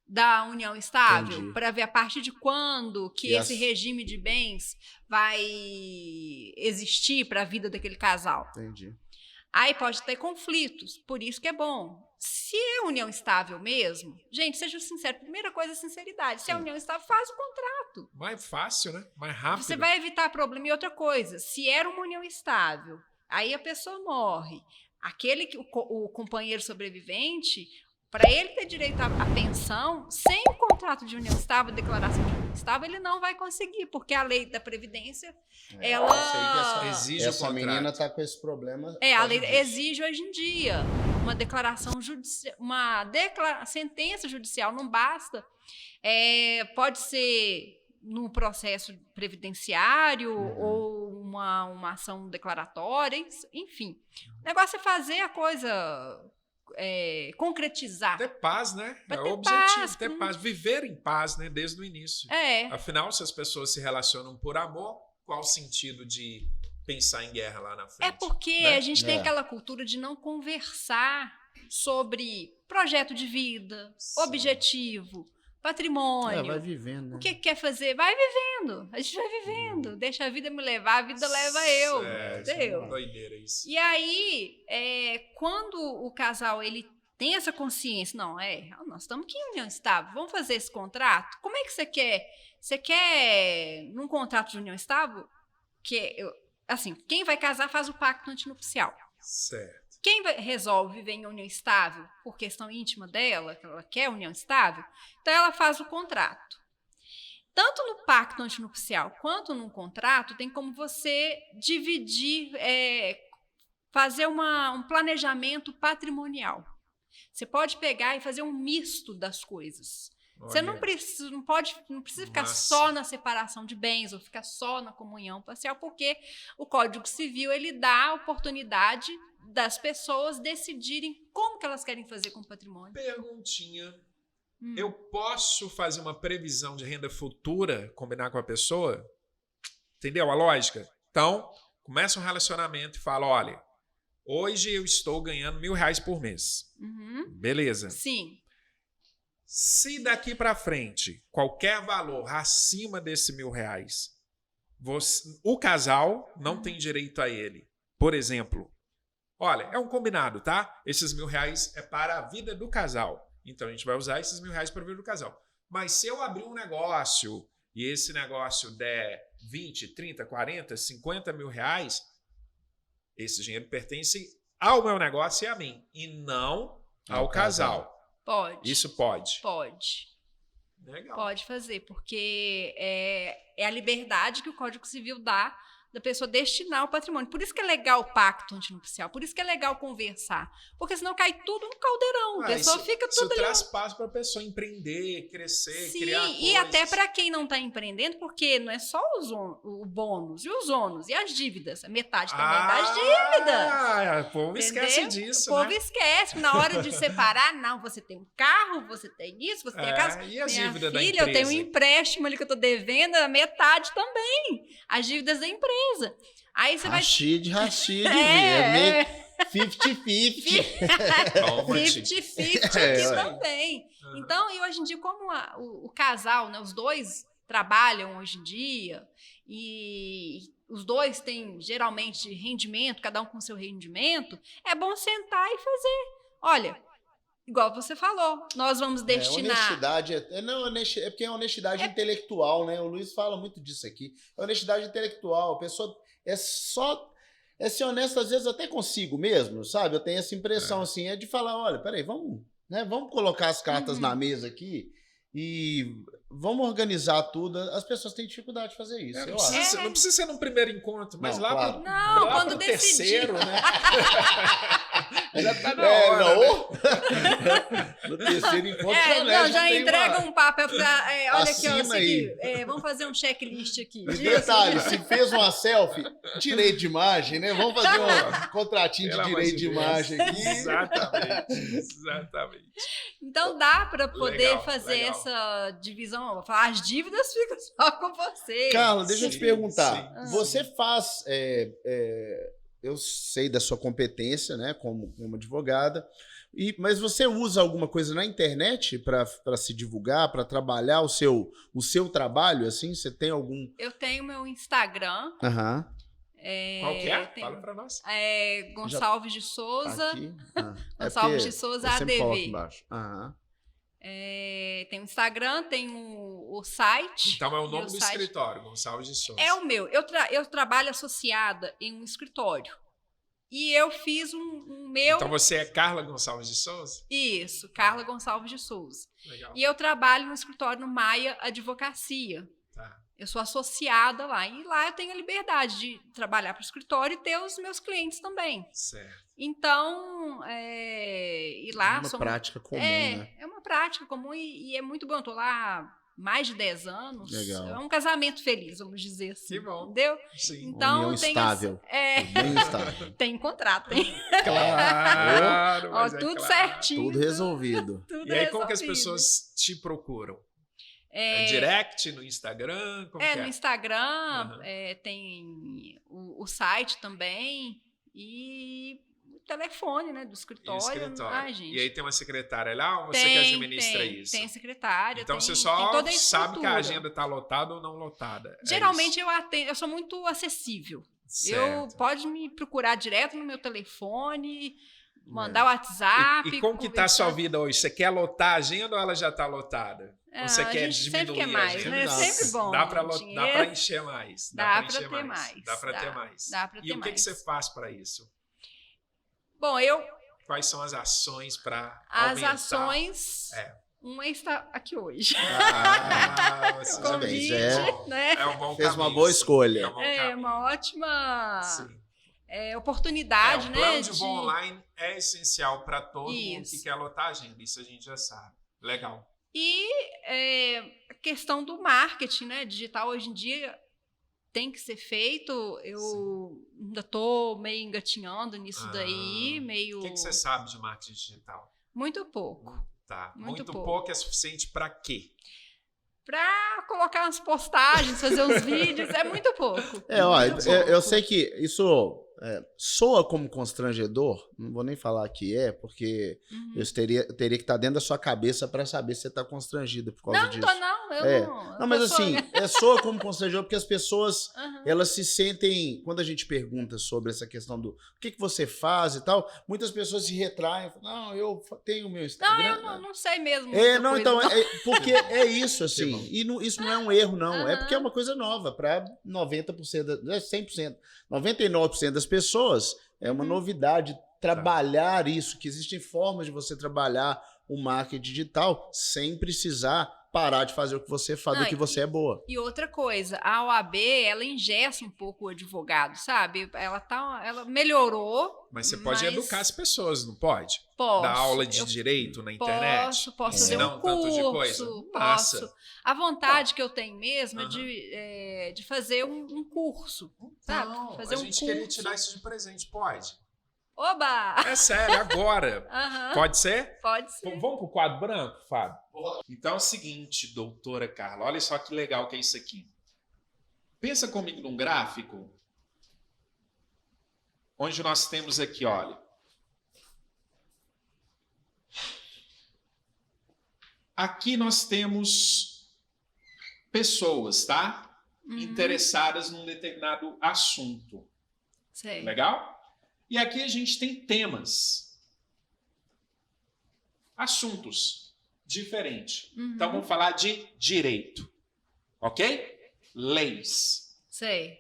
Da união estável, para ver a partir de quando que esse regime de bens vai existir para a vida daquele casal. Entendi. Aí pode ter conflitos, por isso que é bom. Se é união estável mesmo, gente, seja sincero, primeira coisa é sinceridade. Se é união estável, faz o contrato. Mais fácil, né? Mais rápido. Você vai evitar problema. E outra coisa, se era uma união estável, aí a pessoa morre, o companheiro sobrevivente, para ele ter direito à pensão, sem o contrato de união estável, declaração de união estável, ele não vai conseguir, porque a lei da Previdência, ela exige essa menina está com esse problema. A lei exige hoje em dia uma declaração judicial, sentença judicial, não basta. Pode ser no processo previdenciário ou uma ação declaratória, enfim. O negócio é fazer a coisa... concretizar. Ter paz, né? É o objetivo, ter paz. Viver em paz, né? Desde o início. Afinal, se as pessoas se relacionam por amor, qual o sentido de pensar em guerra lá na frente? É porque a gente tem aquela cultura de não conversar sobre projeto de vida, objetivo, patrimônio. Vai vivendo, né? O que quer fazer? Vai vivendo. A gente vai vivendo. Deixa a vida me levar, a vida leva eu. É uma doideira isso. E aí, quando o casal ele tem essa consciência, nós estamos aqui em união estável, vamos fazer esse contrato? Como é que você quer? Você quer, num contrato de união estável, quem vai casar faz o pacto antinupcial. Certo. Quem resolve viver em união estável por questão íntima dela, que ela quer união estável, então ela faz o contrato. Tanto no pacto antinupcial quanto no contrato, tem como você dividir, fazer um planejamento patrimonial. Você pode pegar e fazer um misto das coisas. Olha. Você não precisa ficar só na separação de bens ou ficar só na comunhão parcial, porque o Código Civil ele dá a oportunidade das pessoas decidirem como que elas querem fazer com o patrimônio. Perguntinha. Eu posso fazer uma previsão de renda futura, combinar com a pessoa? Entendeu a lógica? Então, começa um relacionamento e fala, olha, hoje eu estou ganhando R$1.000 por mês. Beleza. Sim. Se daqui para frente, qualquer valor acima desse R$1.000, o casal não tem direito a ele. Por exemplo, Olha, é um combinado, tá? Esses R$1.000 é para a vida do casal. Então a gente vai usar esses R$1.000 para a vida do casal. Mas se eu abrir um negócio e esse negócio der 20, 30, 40, 50 mil reais, esse dinheiro pertence ao meu negócio e a mim, e não ao casal. Pode. Isso pode? Pode. Legal. Pode fazer, porque é a liberdade que o Código Civil dá da pessoa destinar o patrimônio. Por isso que é legal o pacto antinupcial, por isso que é legal conversar, porque senão cai tudo no caldeirão, a pessoa fica tudo ali. Isso traz passo para a pessoa empreender, crescer, criar coisas. E até para quem não está empreendendo, porque não é só o bônus e os ônus e as dívidas, a metade também das dívidas. O povo esquece disso, O povo esquece, na hora de separar, não, você tem um carro, você tem isso, você tem a casa. E as dívidas da filha, empresa? Eu tenho um empréstimo ali que eu estou devendo, a metade também, as dívidas da empresa. Aí você Rachid, é 50-50. 50-50 aqui também. Então, e hoje em dia, como o casal, né, os dois trabalham hoje em dia e os dois têm geralmente rendimento, cada um com seu rendimento, é bom sentar e fazer. Olha, igual você falou, nós vamos destinar... Honestidade, é porque é honestidade intelectual, né? O Luiz fala muito disso aqui. É honestidade intelectual, a pessoa é ser honesta às vezes até consigo mesmo, sabe? Eu tenho essa impressão, assim, de falar, olha, peraí, vamos colocar as cartas na mesa aqui e vamos organizar tudo. As pessoas têm dificuldade de fazer isso, eu acho. Não precisa ser num primeiro encontro, mas claro. quando terceiro, né? Já tá na hora. No terceiro encontro já entrega um papel pra... olha aqui, ó, vamos fazer um checklist aqui. E detalhe, se fez uma selfie, direito de imagem, né? Vamos fazer um contratinho de direito de imagem aqui. Exatamente. Então dá para poder fazer essa divisão. As dívidas ficam só com você. Carla, deixa eu te perguntar. Você faz... eu sei da sua competência, né, como advogada, mas você usa alguma coisa na internet para se divulgar, para trabalhar o seu trabalho, assim? Você tem algum... Eu tenho meu Instagram. Qual que é? Fala para nós. Gonçalves de Souza. Aqui. Gonçalves de Souza ADV. Tem o Instagram, tem o site. Então é o nome do escritório, Gonçalves de Souza. É o meu. Eu trabalho associada em um escritório. E eu fiz um meu... Então você é Carla Gonçalves de Souza? Isso, Carla Gonçalves de Souza. Legal. E eu trabalho no escritório no Maia Advocacia. Tá. Eu sou associada lá. E lá eu tenho a liberdade de trabalhar para o escritório e ter os meus clientes também. Certo. Então, e lá... É uma prática comum, né? É uma prática comum e é muito bom. Eu estou lá há mais de 10 anos. Legal. É um casamento feliz, vamos dizer assim. Que bom. Entendeu? Sim. Então, união estável. Bem estável. Tem contrato, hein? Claro. Ó, tudo certinho. Tudo resolvido. Tudo E aí, resolvido. como que as pessoas te procuram? Direct, no Instagram? No Instagram, tem o site também e o telefone, né, do escritório. Gente. E aí tem uma secretária lá ou você que administra isso? Tem secretária. Então você só sabe que a agenda está lotada ou não lotada. Geralmente eu sou muito acessível. Pode me procurar direto no meu telefone, mandar o WhatsApp. E como que está a sua vida hoje? Você quer lotar a agenda ou ela já está lotada? Ou você quer diminuir sempre quer mais, a agenda? né? É sempre bom. Dá para encher mais. Dá para ter mais. Dá para ter mais. E o que você faz para isso? Bom, Quais são as ações para As aumentar? ações... Uma está aqui hoje. Convite, né? É um bom Fez caminho, uma boa escolha. Uma ótima oportunidade, o plano de voo online é essencial para todo mundo que quer lotar a agenda. Isso a gente já sabe. Legal. E a questão do marketing, né? Digital hoje em dia tem que ser feito. Eu ainda estou meio engatinhando nisso daí. O que você sabe de marketing digital? Muito pouco. Tá. Muito pouco é suficiente para quê? Para colocar umas postagens, fazer uns vídeos, é muito pouco. Eu sei que isso soa como constrangedor, não vou nem falar que porque eu teria que estar dentro da sua cabeça para saber se você está constrangida por causa disso. Não, mas assim, soa como constrangedor porque as pessoas, elas se sentem, quando a gente pergunta sobre essa questão do o que você faz e tal, muitas pessoas se retraem, falam, não, eu tenho o meu Instagram. Não, eu não sei mesmo. Porque é isso, assim, isso não é um erro, não, é porque é uma coisa nova, para 90%, 100%, 99% das pessoas, é uma novidade trabalhar isso, que existem formas de você trabalhar o marketing digital sem precisar parar de fazer o que você faz, do que você é boa. E outra coisa, a OAB, ela engessa um pouco o advogado, sabe? Ela melhorou. Mas você pode educar as pessoas, não pode? Posso. Dar aula de direito na internet? Posso fazer um curso. Tanto de coisa? Posso. A vontade que eu tenho mesmo é de fazer um curso, sabe? Não, fazer a gente queria te dar isso de presente, pode? Oba! É sério, agora. Pode ser? Pode ser. Vamos pro quadro branco, Fábio? Então é o seguinte, doutora Carla, olha só que legal que é isso aqui. Pensa comigo num gráfico, onde nós temos aqui, olha. Aqui nós temos pessoas, tá? Interessadas num determinado assunto. Sei. Legal? E aqui a gente tem temas, assuntos diferentes. Então vamos falar de direito, ok? Leis. Sei.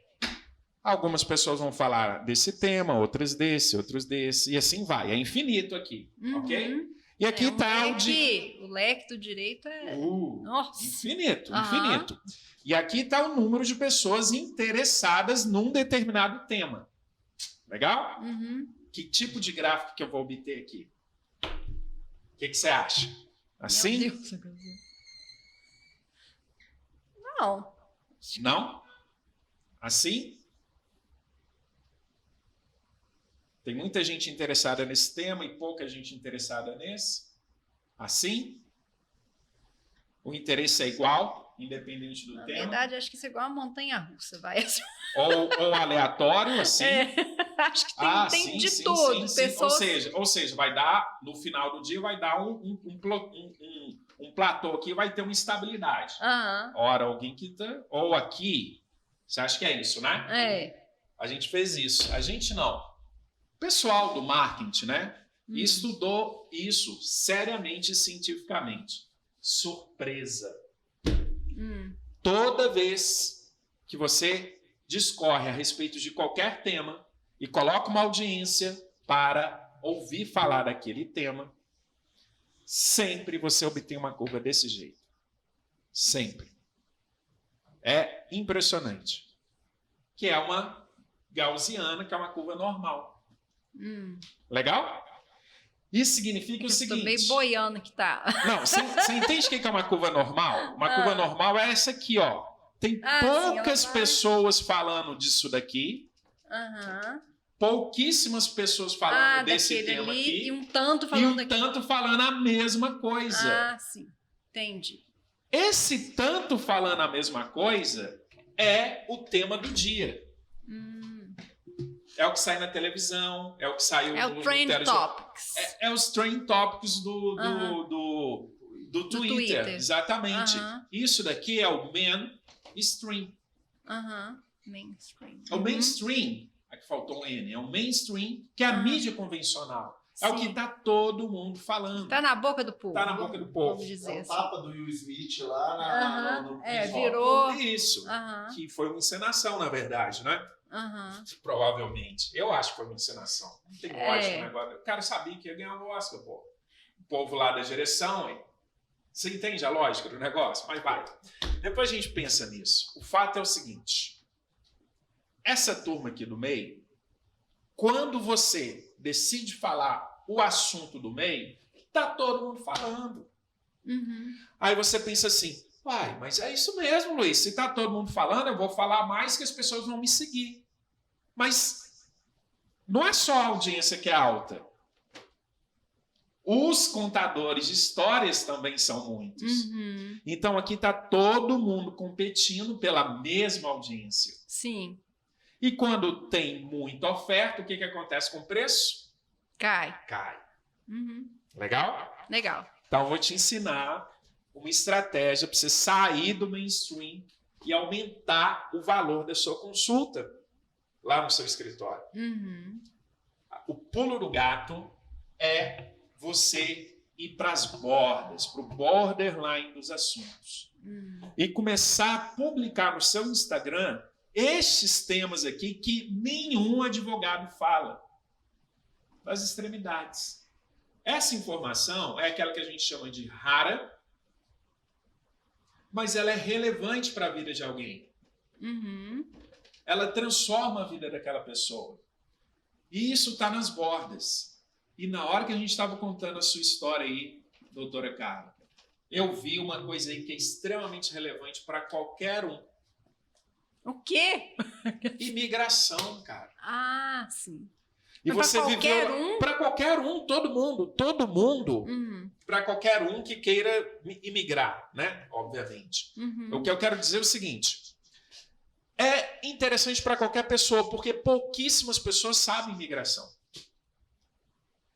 Algumas pessoas vão falar desse tema, outras desse, outros desse, e assim vai. É infinito aqui, ok? E aqui está o leque do direito é... Nossa. Infinito. E aqui está o número de pessoas interessadas num determinado tema. Legal? Que tipo de gráfico que eu vou obter aqui? O que você acha? Assim? Meu Deus. Não. Não? Assim? Tem muita gente interessada nesse tema e pouca gente interessada nesse? Assim? O interesse é igual, independente do tema? Na verdade, acho que isso é igual a montanha-russa, vai. Ou aleatório, assim? Acho que tem de tudo. Sim. Ou seja, vai dar, no final do dia, vai dar um platô aqui, vai ter uma estabilidade. Ora, alguém que tá... Ou aqui, você acha que é isso, né? A gente fez isso. A gente não. O pessoal do marketing, né? Estudou isso seriamente e cientificamente. Surpresa. Toda vez que você discorre a respeito de qualquer tema e coloca uma audiência para ouvir falar daquele tema, sempre você obtém uma curva desse jeito. Sempre. É impressionante. Que é uma gaussiana, que é uma curva normal. Legal? Isso significa o seguinte... Eu tô meio boiando que tá. Não, você entende o que é uma curva normal? Uma curva normal é essa aqui, ó. Tem poucas pessoas falando disso daqui. Pouquíssimas pessoas falando desse tema ali, aqui. E um tanto falando aqui. tanto falando a mesma coisa. Sim. Entendi. Esse tanto falando a mesma coisa é o tema do dia. É o que sai na televisão, é o que saiu no Trend Topics. É os Trend Topics do Twitter. Exatamente. Isso daqui é o mainstream. Mainstream. É o mainstream. Aqui faltou um N. É o mainstream, que é a mídia convencional. É o que está todo mundo falando. Tá na boca do povo. Tá na boca do povo. Vamos dizer É o assim. Papa do Will Smith lá no virou... Isso. Que foi uma encenação, na verdade, né? Provavelmente. Eu acho que foi uma encenação. Não tem lógica o negócio. O cara sabia que ia ganhar o Oscar, pô. O povo lá da direção, hein? Você entende a lógica do negócio? Mas vai. Depois a gente pensa nisso. O fato é o seguinte. Essa turma aqui do meio, quando você decide falar o assunto do meio, tá todo mundo falando. Aí você pensa assim, mas é isso mesmo, Luiz. Se tá todo mundo falando, eu vou falar mais que as pessoas vão me seguir. Mas não é só a audiência que é alta. Os contadores de histórias também são muitos. Então aqui tá todo mundo competindo pela mesma audiência. Sim. E quando tem muita oferta, o que acontece com o preço? Cai. Cai. Uhum. Legal? Legal. Então, eu vou te ensinar uma estratégia para você sair do mainstream e aumentar o valor da sua consulta lá no seu escritório. Uhum. O pulo do gato é você ir para as bordas, para o borderline dos assuntos. E começar a publicar no seu Instagram estes temas aqui que nenhum advogado fala. Das extremidades. Essa informação é aquela que a gente chama de rara, mas ela é relevante para a vida de alguém. Uhum. Ela transforma a vida daquela pessoa. E isso está nas bordas. E na hora que a gente estava contando a sua história aí, doutora Carla, eu vi uma coisa aí que é extremamente relevante para qualquer um. O quê? Imigração, cara. Ah, sim. E Mas você viveu para qualquer um, todo mundo, para qualquer um que queira imigrar, né? Obviamente. O que eu quero dizer é o seguinte: é interessante para qualquer pessoa, porque pouquíssimas pessoas sabem imigração.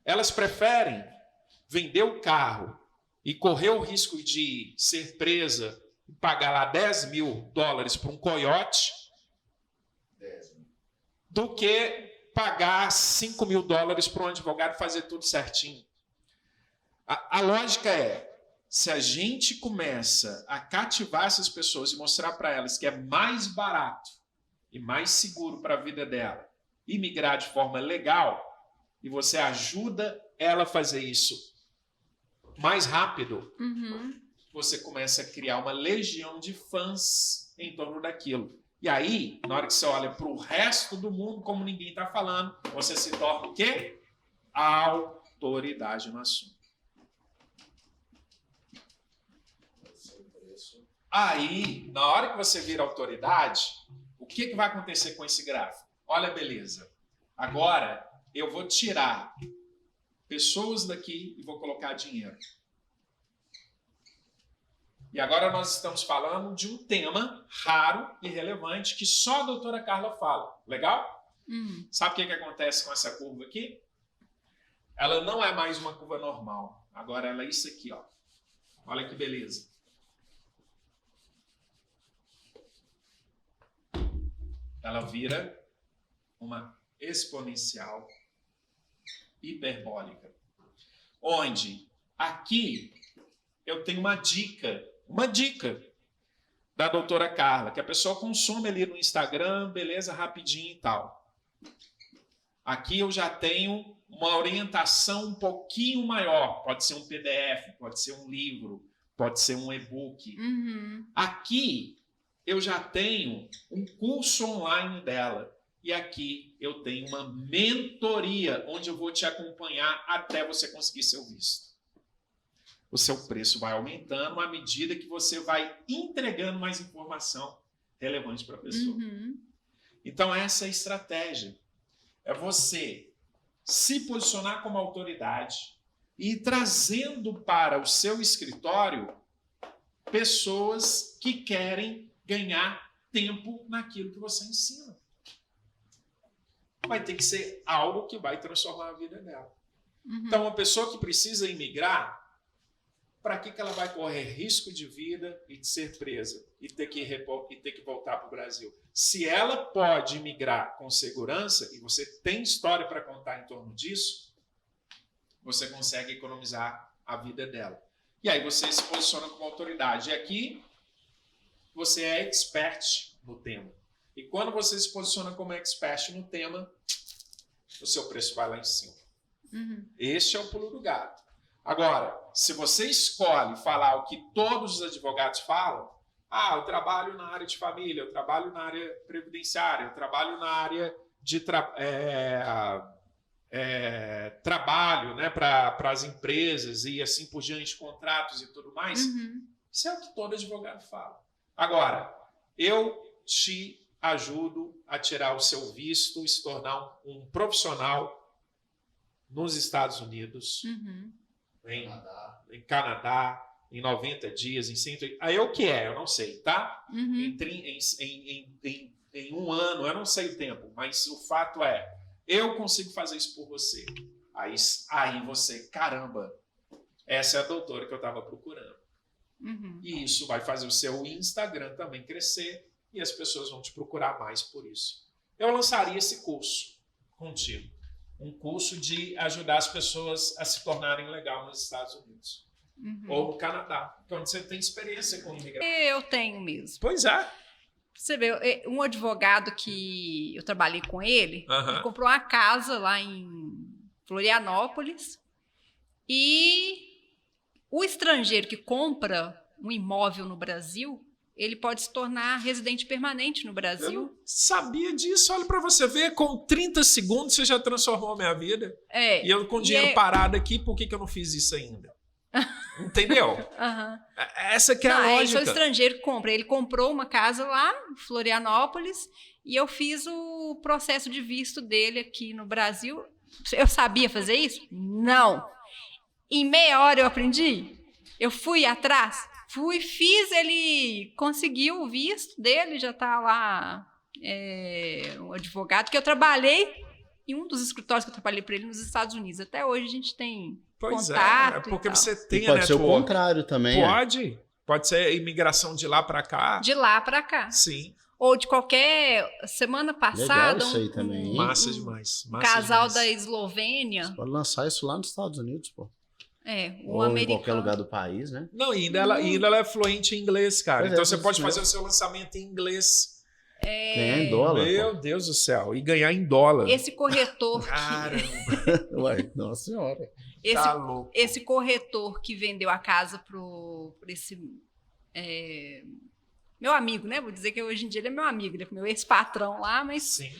Elas preferem vender o carro e correr o risco de ser presa e pagar lá $10.000 para um coiote do que pagar $5.000 para um advogado fazer tudo certinho. A lógica é, se a gente começa a cativar essas pessoas e mostrar para elas que é mais barato e mais seguro para a vida dela imigrar de forma legal, e você ajuda ela a fazer isso mais rápido, você começa a criar uma legião de fãs em torno daquilo. E aí, na hora que você olha para o resto do mundo, como ninguém está falando, você se torna o quê? Autoridade no assunto. Aí, na hora que você vira autoridade, o que vai acontecer com esse gráfico? Olha a beleza. Agora, eu vou tirar pessoas daqui e vou colocar dinheiro. E agora nós estamos falando de um tema raro e relevante que só a doutora Carla fala. Legal? Sabe o que acontece com essa curva aqui? Ela não é mais uma curva normal. Agora ela é isso aqui, ó. Olha que beleza. Ela vira uma exponencial hiperbólica. Onde aqui eu tenho uma dica da doutora Carla, que a pessoa consome ali no Instagram, beleza, rapidinho e tal. Aqui eu já tenho uma orientação um pouquinho maior. Pode ser um PDF, pode ser um livro, pode ser um e-book. Aqui eu já tenho um curso online dela. E aqui eu tenho uma mentoria, onde eu vou te acompanhar até você conseguir seu visto. O seu preço vai aumentando à medida que você vai entregando mais informação relevante para a pessoa. Então, essa é a estratégia. É você se posicionar como autoridade e ir trazendo para o seu escritório pessoas que querem ganhar tempo naquilo que você ensina. Vai ter que ser algo que vai transformar a vida dela. Então, uma pessoa que precisa imigrar, para que ela vai correr risco de vida e de ser presa e ter que voltar para o Brasil? Se ela pode imigrar com segurança, e você tem história para contar em torno disso, você consegue economizar a vida dela. E aí você se posiciona como autoridade. E aqui você é expert no tema. E quando você se posiciona como expert no tema, o seu preço vai lá em cima. Este é o pulo do gato. Agora, se você escolhe falar o que todos os advogados falam, eu trabalho na área de família, eu trabalho na área previdenciária, eu trabalho na área de trabalho, né, para as empresas e assim por diante, contratos e tudo mais, isso é o que todo advogado fala. Agora, eu te ajudo a tirar o seu visto e se tornar um profissional nos Estados Unidos, em Canadá, em 90 dias, em 180. Aí o que é? Eu não sei, tá? Em em 1 ano, eu não sei o tempo, mas o fato é, eu consigo fazer isso por você. Aí você, caramba, essa é a doutora que eu estava procurando. E isso vai fazer o seu Instagram também crescer e as pessoas vão te procurar mais por isso. Eu lançaria esse curso contigo. Um curso de ajudar as pessoas a se tornarem legal nos Estados Unidos. Ou no Canadá, onde você tem experiência com imigração. Eu tenho mesmo. Pois é. Você vê, um advogado que eu trabalhei com ele, ele comprou uma casa lá em Florianópolis e o estrangeiro que compra um imóvel no Brasil, ele pode se tornar residente permanente no Brasil. Eu não sabia disso. Olha para você ver, com 30 segundos você já transformou a minha vida. E eu com dinheiro parado aqui, por que eu não fiz isso ainda? Entendeu? Essa que é a lógica. Esse é o estrangeiro que compra. Ele comprou uma casa lá em Florianópolis e eu fiz o processo de visto dele aqui no Brasil. Eu sabia fazer isso? Não. Em meia hora eu aprendi. Eu fui atrás. Fiz, ele conseguiu o visto dele, já está lá um advogado, que eu trabalhei em um dos escritórios que eu trabalhei para ele nos Estados Unidos. Até hoje a gente tem contato. Porque você tem a network. Pode ser o contrário também. Pode ser imigração de lá para cá. De lá para cá. Sim. Ou de qualquer... Semana passada, legal isso aí também. Massa demais. Casal da Eslovênia. Você pode lançar isso lá nos Estados Unidos, pô. Ou americano. Em qualquer lugar do país, né? Não, ainda ela é fluente em inglês, cara. Então você pode fazer o seu lançamento em inglês. Ganhar em dólar. Meu Deus do céu. E ganhar em dólar. Esse corretor... Caramba. Ué, nossa senhora. Tá louco. Esse corretor que vendeu a casa por esse... meu amigo, né? Vou dizer que hoje em dia ele é meu amigo. Ele é meu ex-patrão lá, mas... Sim.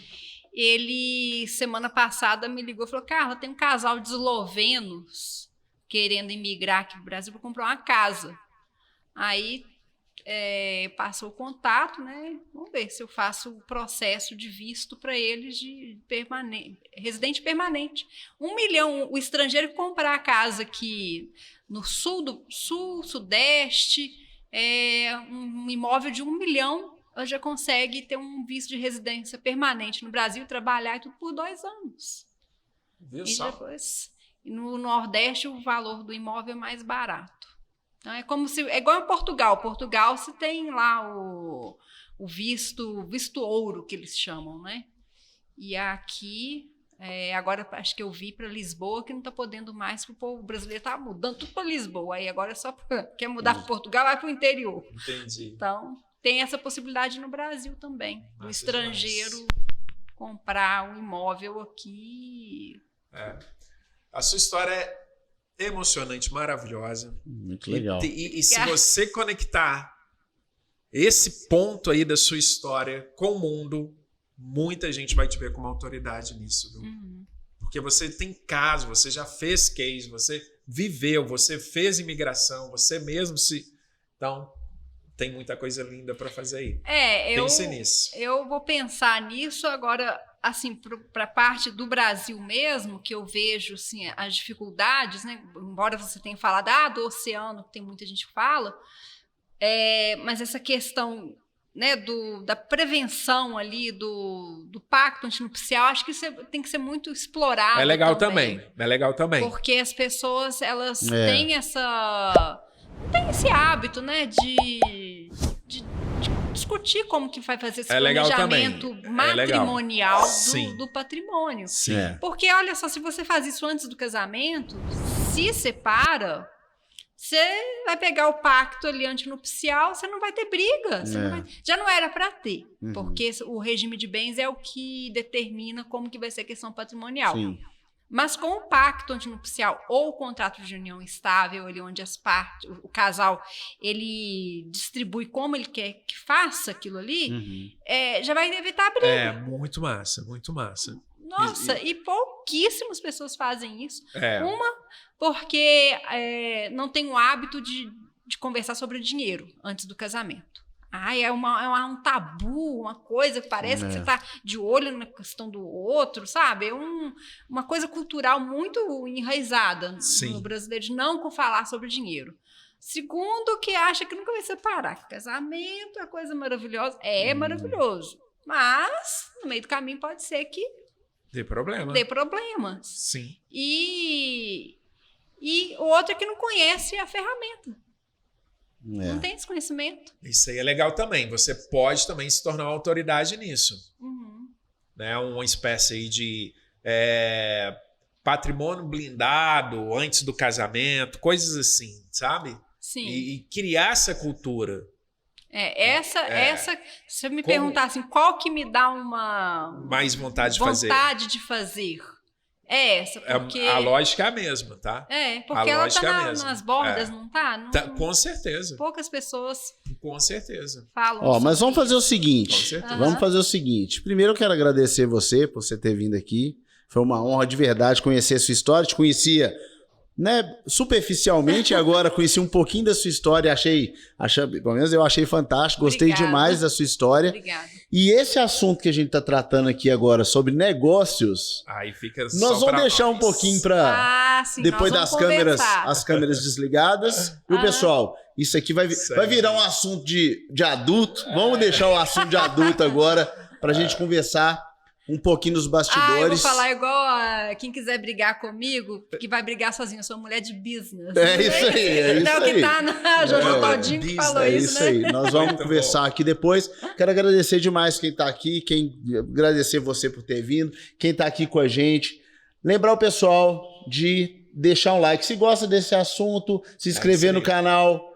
Ele, semana passada, me ligou e falou, Carla, tem um casal de eslovenos querendo imigrar aqui no Brasil para comprar uma casa. Aí passou o contato, né? Vamos ver se eu faço o processo de visto para eles de residente permanente. 1 milhão, o estrangeiro que comprar a casa aqui no sudeste, um imóvel de 1 milhão, já consegue ter um visto de residência permanente no Brasil, trabalhar e tudo por 2 anos. Viu e só? Depois... No Nordeste, o valor do imóvel é mais barato. Então, é igual em Portugal. Portugal, se tem lá o visto ouro, que eles chamam, né? E aqui, agora acho que eu vi para Lisboa, que não está podendo mais, porque o povo brasileiro está mudando tudo para Lisboa. Aí agora quer mudar para Portugal, vai para o interior. Entendi. Então, tem essa possibilidade no Brasil também. O estrangeiro comprar um imóvel aqui. A sua história é emocionante, maravilhosa. Muito legal. E se você conectar esse ponto aí da sua história com o mundo, muita gente vai te ver como autoridade nisso, viu? Porque você tem caso, você já fez case, você viveu, você fez imigração, você mesmo se... Então, tem muita coisa linda para fazer aí. Pense nisso. Eu vou pensar nisso agora... Assim, para a parte do Brasil mesmo, que eu vejo assim, as dificuldades, né? Embora você tenha falado do oceano, que tem muita gente que fala, mas essa questão, né, da prevenção ali, do pacto antinupcial, acho que isso tem que ser muito explorado. É legal também. Porque as pessoas, elas têm esse hábito, né, de discutir como que vai fazer esse planejamento matrimonial do patrimônio. Sim. Porque, olha só, se você faz isso antes do casamento, se separa, você vai pegar o pacto ali antinupcial, você não vai ter briga. Já não era para ter, porque o regime de bens é o que determina como que vai ser a questão patrimonial. Sim. Mas com o pacto antinupcial ou o contrato de união estável, ali onde as partes, o casal, ele distribui como ele quer que faça aquilo ali, já vai evitar a briga. Muito massa, muito massa. Nossa, e pouquíssimas pessoas fazem isso. Porque não tem o hábito de conversar sobre o dinheiro antes do casamento. É um tabu, uma coisa que parece que você está de olho na questão do outro, sabe? É uma coisa cultural muito enraizada no brasileiro, de não falar sobre dinheiro. Segundo, que acha que nunca vai separar. Casamento é coisa maravilhosa. Maravilhoso. Mas, no meio do caminho, pode ser que Dê problema. dê problemas. Sim. E o outro é que não conhece a ferramenta. É. Não tem esse conhecimento. Isso aí é legal também. Você pode também se tornar uma autoridade nisso. Uhum. Né? Uma espécie aí de patrimônio blindado antes do casamento, coisas assim, sabe? Sim. E criar essa cultura. Essa, se eu me Como- perguntar assim, qual que me dá uma Mais vontade de fazer. vontade de fazer? É essa, porque... A lógica é a mesma, tá? Porque ela lógica é a tá mesma. nas bordas, não tá? Não- Com certeza. Poucas pessoas Com certeza. falam Ó, mas sobre vamos fazer o isso. seguinte. Com certeza. Vamos fazer o seguinte. Primeiro eu quero agradecer você por você ter vindo aqui. Foi uma honra de verdade conhecer a sua história. Te conhecia, né, superficialmente, e agora conheci um pouquinho da sua história. Achei, pelo menos eu achei fantástico. Gostei Obrigada. demais da sua história. Obrigada. E esse assunto que a gente está tratando aqui agora sobre negócios, Aí fica nós só vamos pra deixar nós. um pouquinho para Sim, depois nós das vamos câmeras, conversar. as câmeras desligadas. Viu, Ah. pessoal? Isso aqui vai virar um assunto de adulto. Vamos deixar o assunto de adulto agora para a gente conversar um pouquinho nos Eu bastidores. vou falar igual a quem quiser brigar comigo, que vai brigar sozinho. Eu sou mulher de business. É isso aí, é Então, isso que aí. tá na Jojo É, Todinho que business, falou É isso, isso né? aí. Nós vamos Muito conversar bom. aqui depois. Quero agradecer demais quem tá aqui, agradecer você por ter vindo, quem tá aqui com a gente. Lembrar o pessoal de deixar um like se gosta desse assunto, se inscrever isso no aí. canal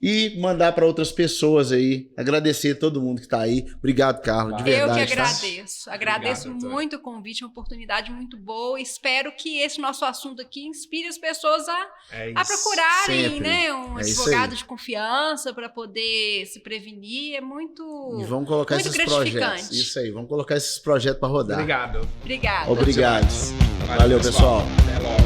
e mandar para outras pessoas aí. Agradecer a todo mundo que tá aí. Obrigado, Carlos, de Eu verdade. que tá? agradeço. Agradeço Obrigado, doutor. muito o convite, uma oportunidade muito boa. Espero que esse nosso assunto aqui inspire as pessoas a É a isso. procurarem, sempre. né, um É isso advogado aí. de confiança para poder se prevenir. É muito, E vamos colocar muito esses projetos. gratificante. Isso aí, vamos colocar esses projetos para rodar. Obrigado. Obrigada. Obrigado. Demais. Valeu, pessoal. Até logo.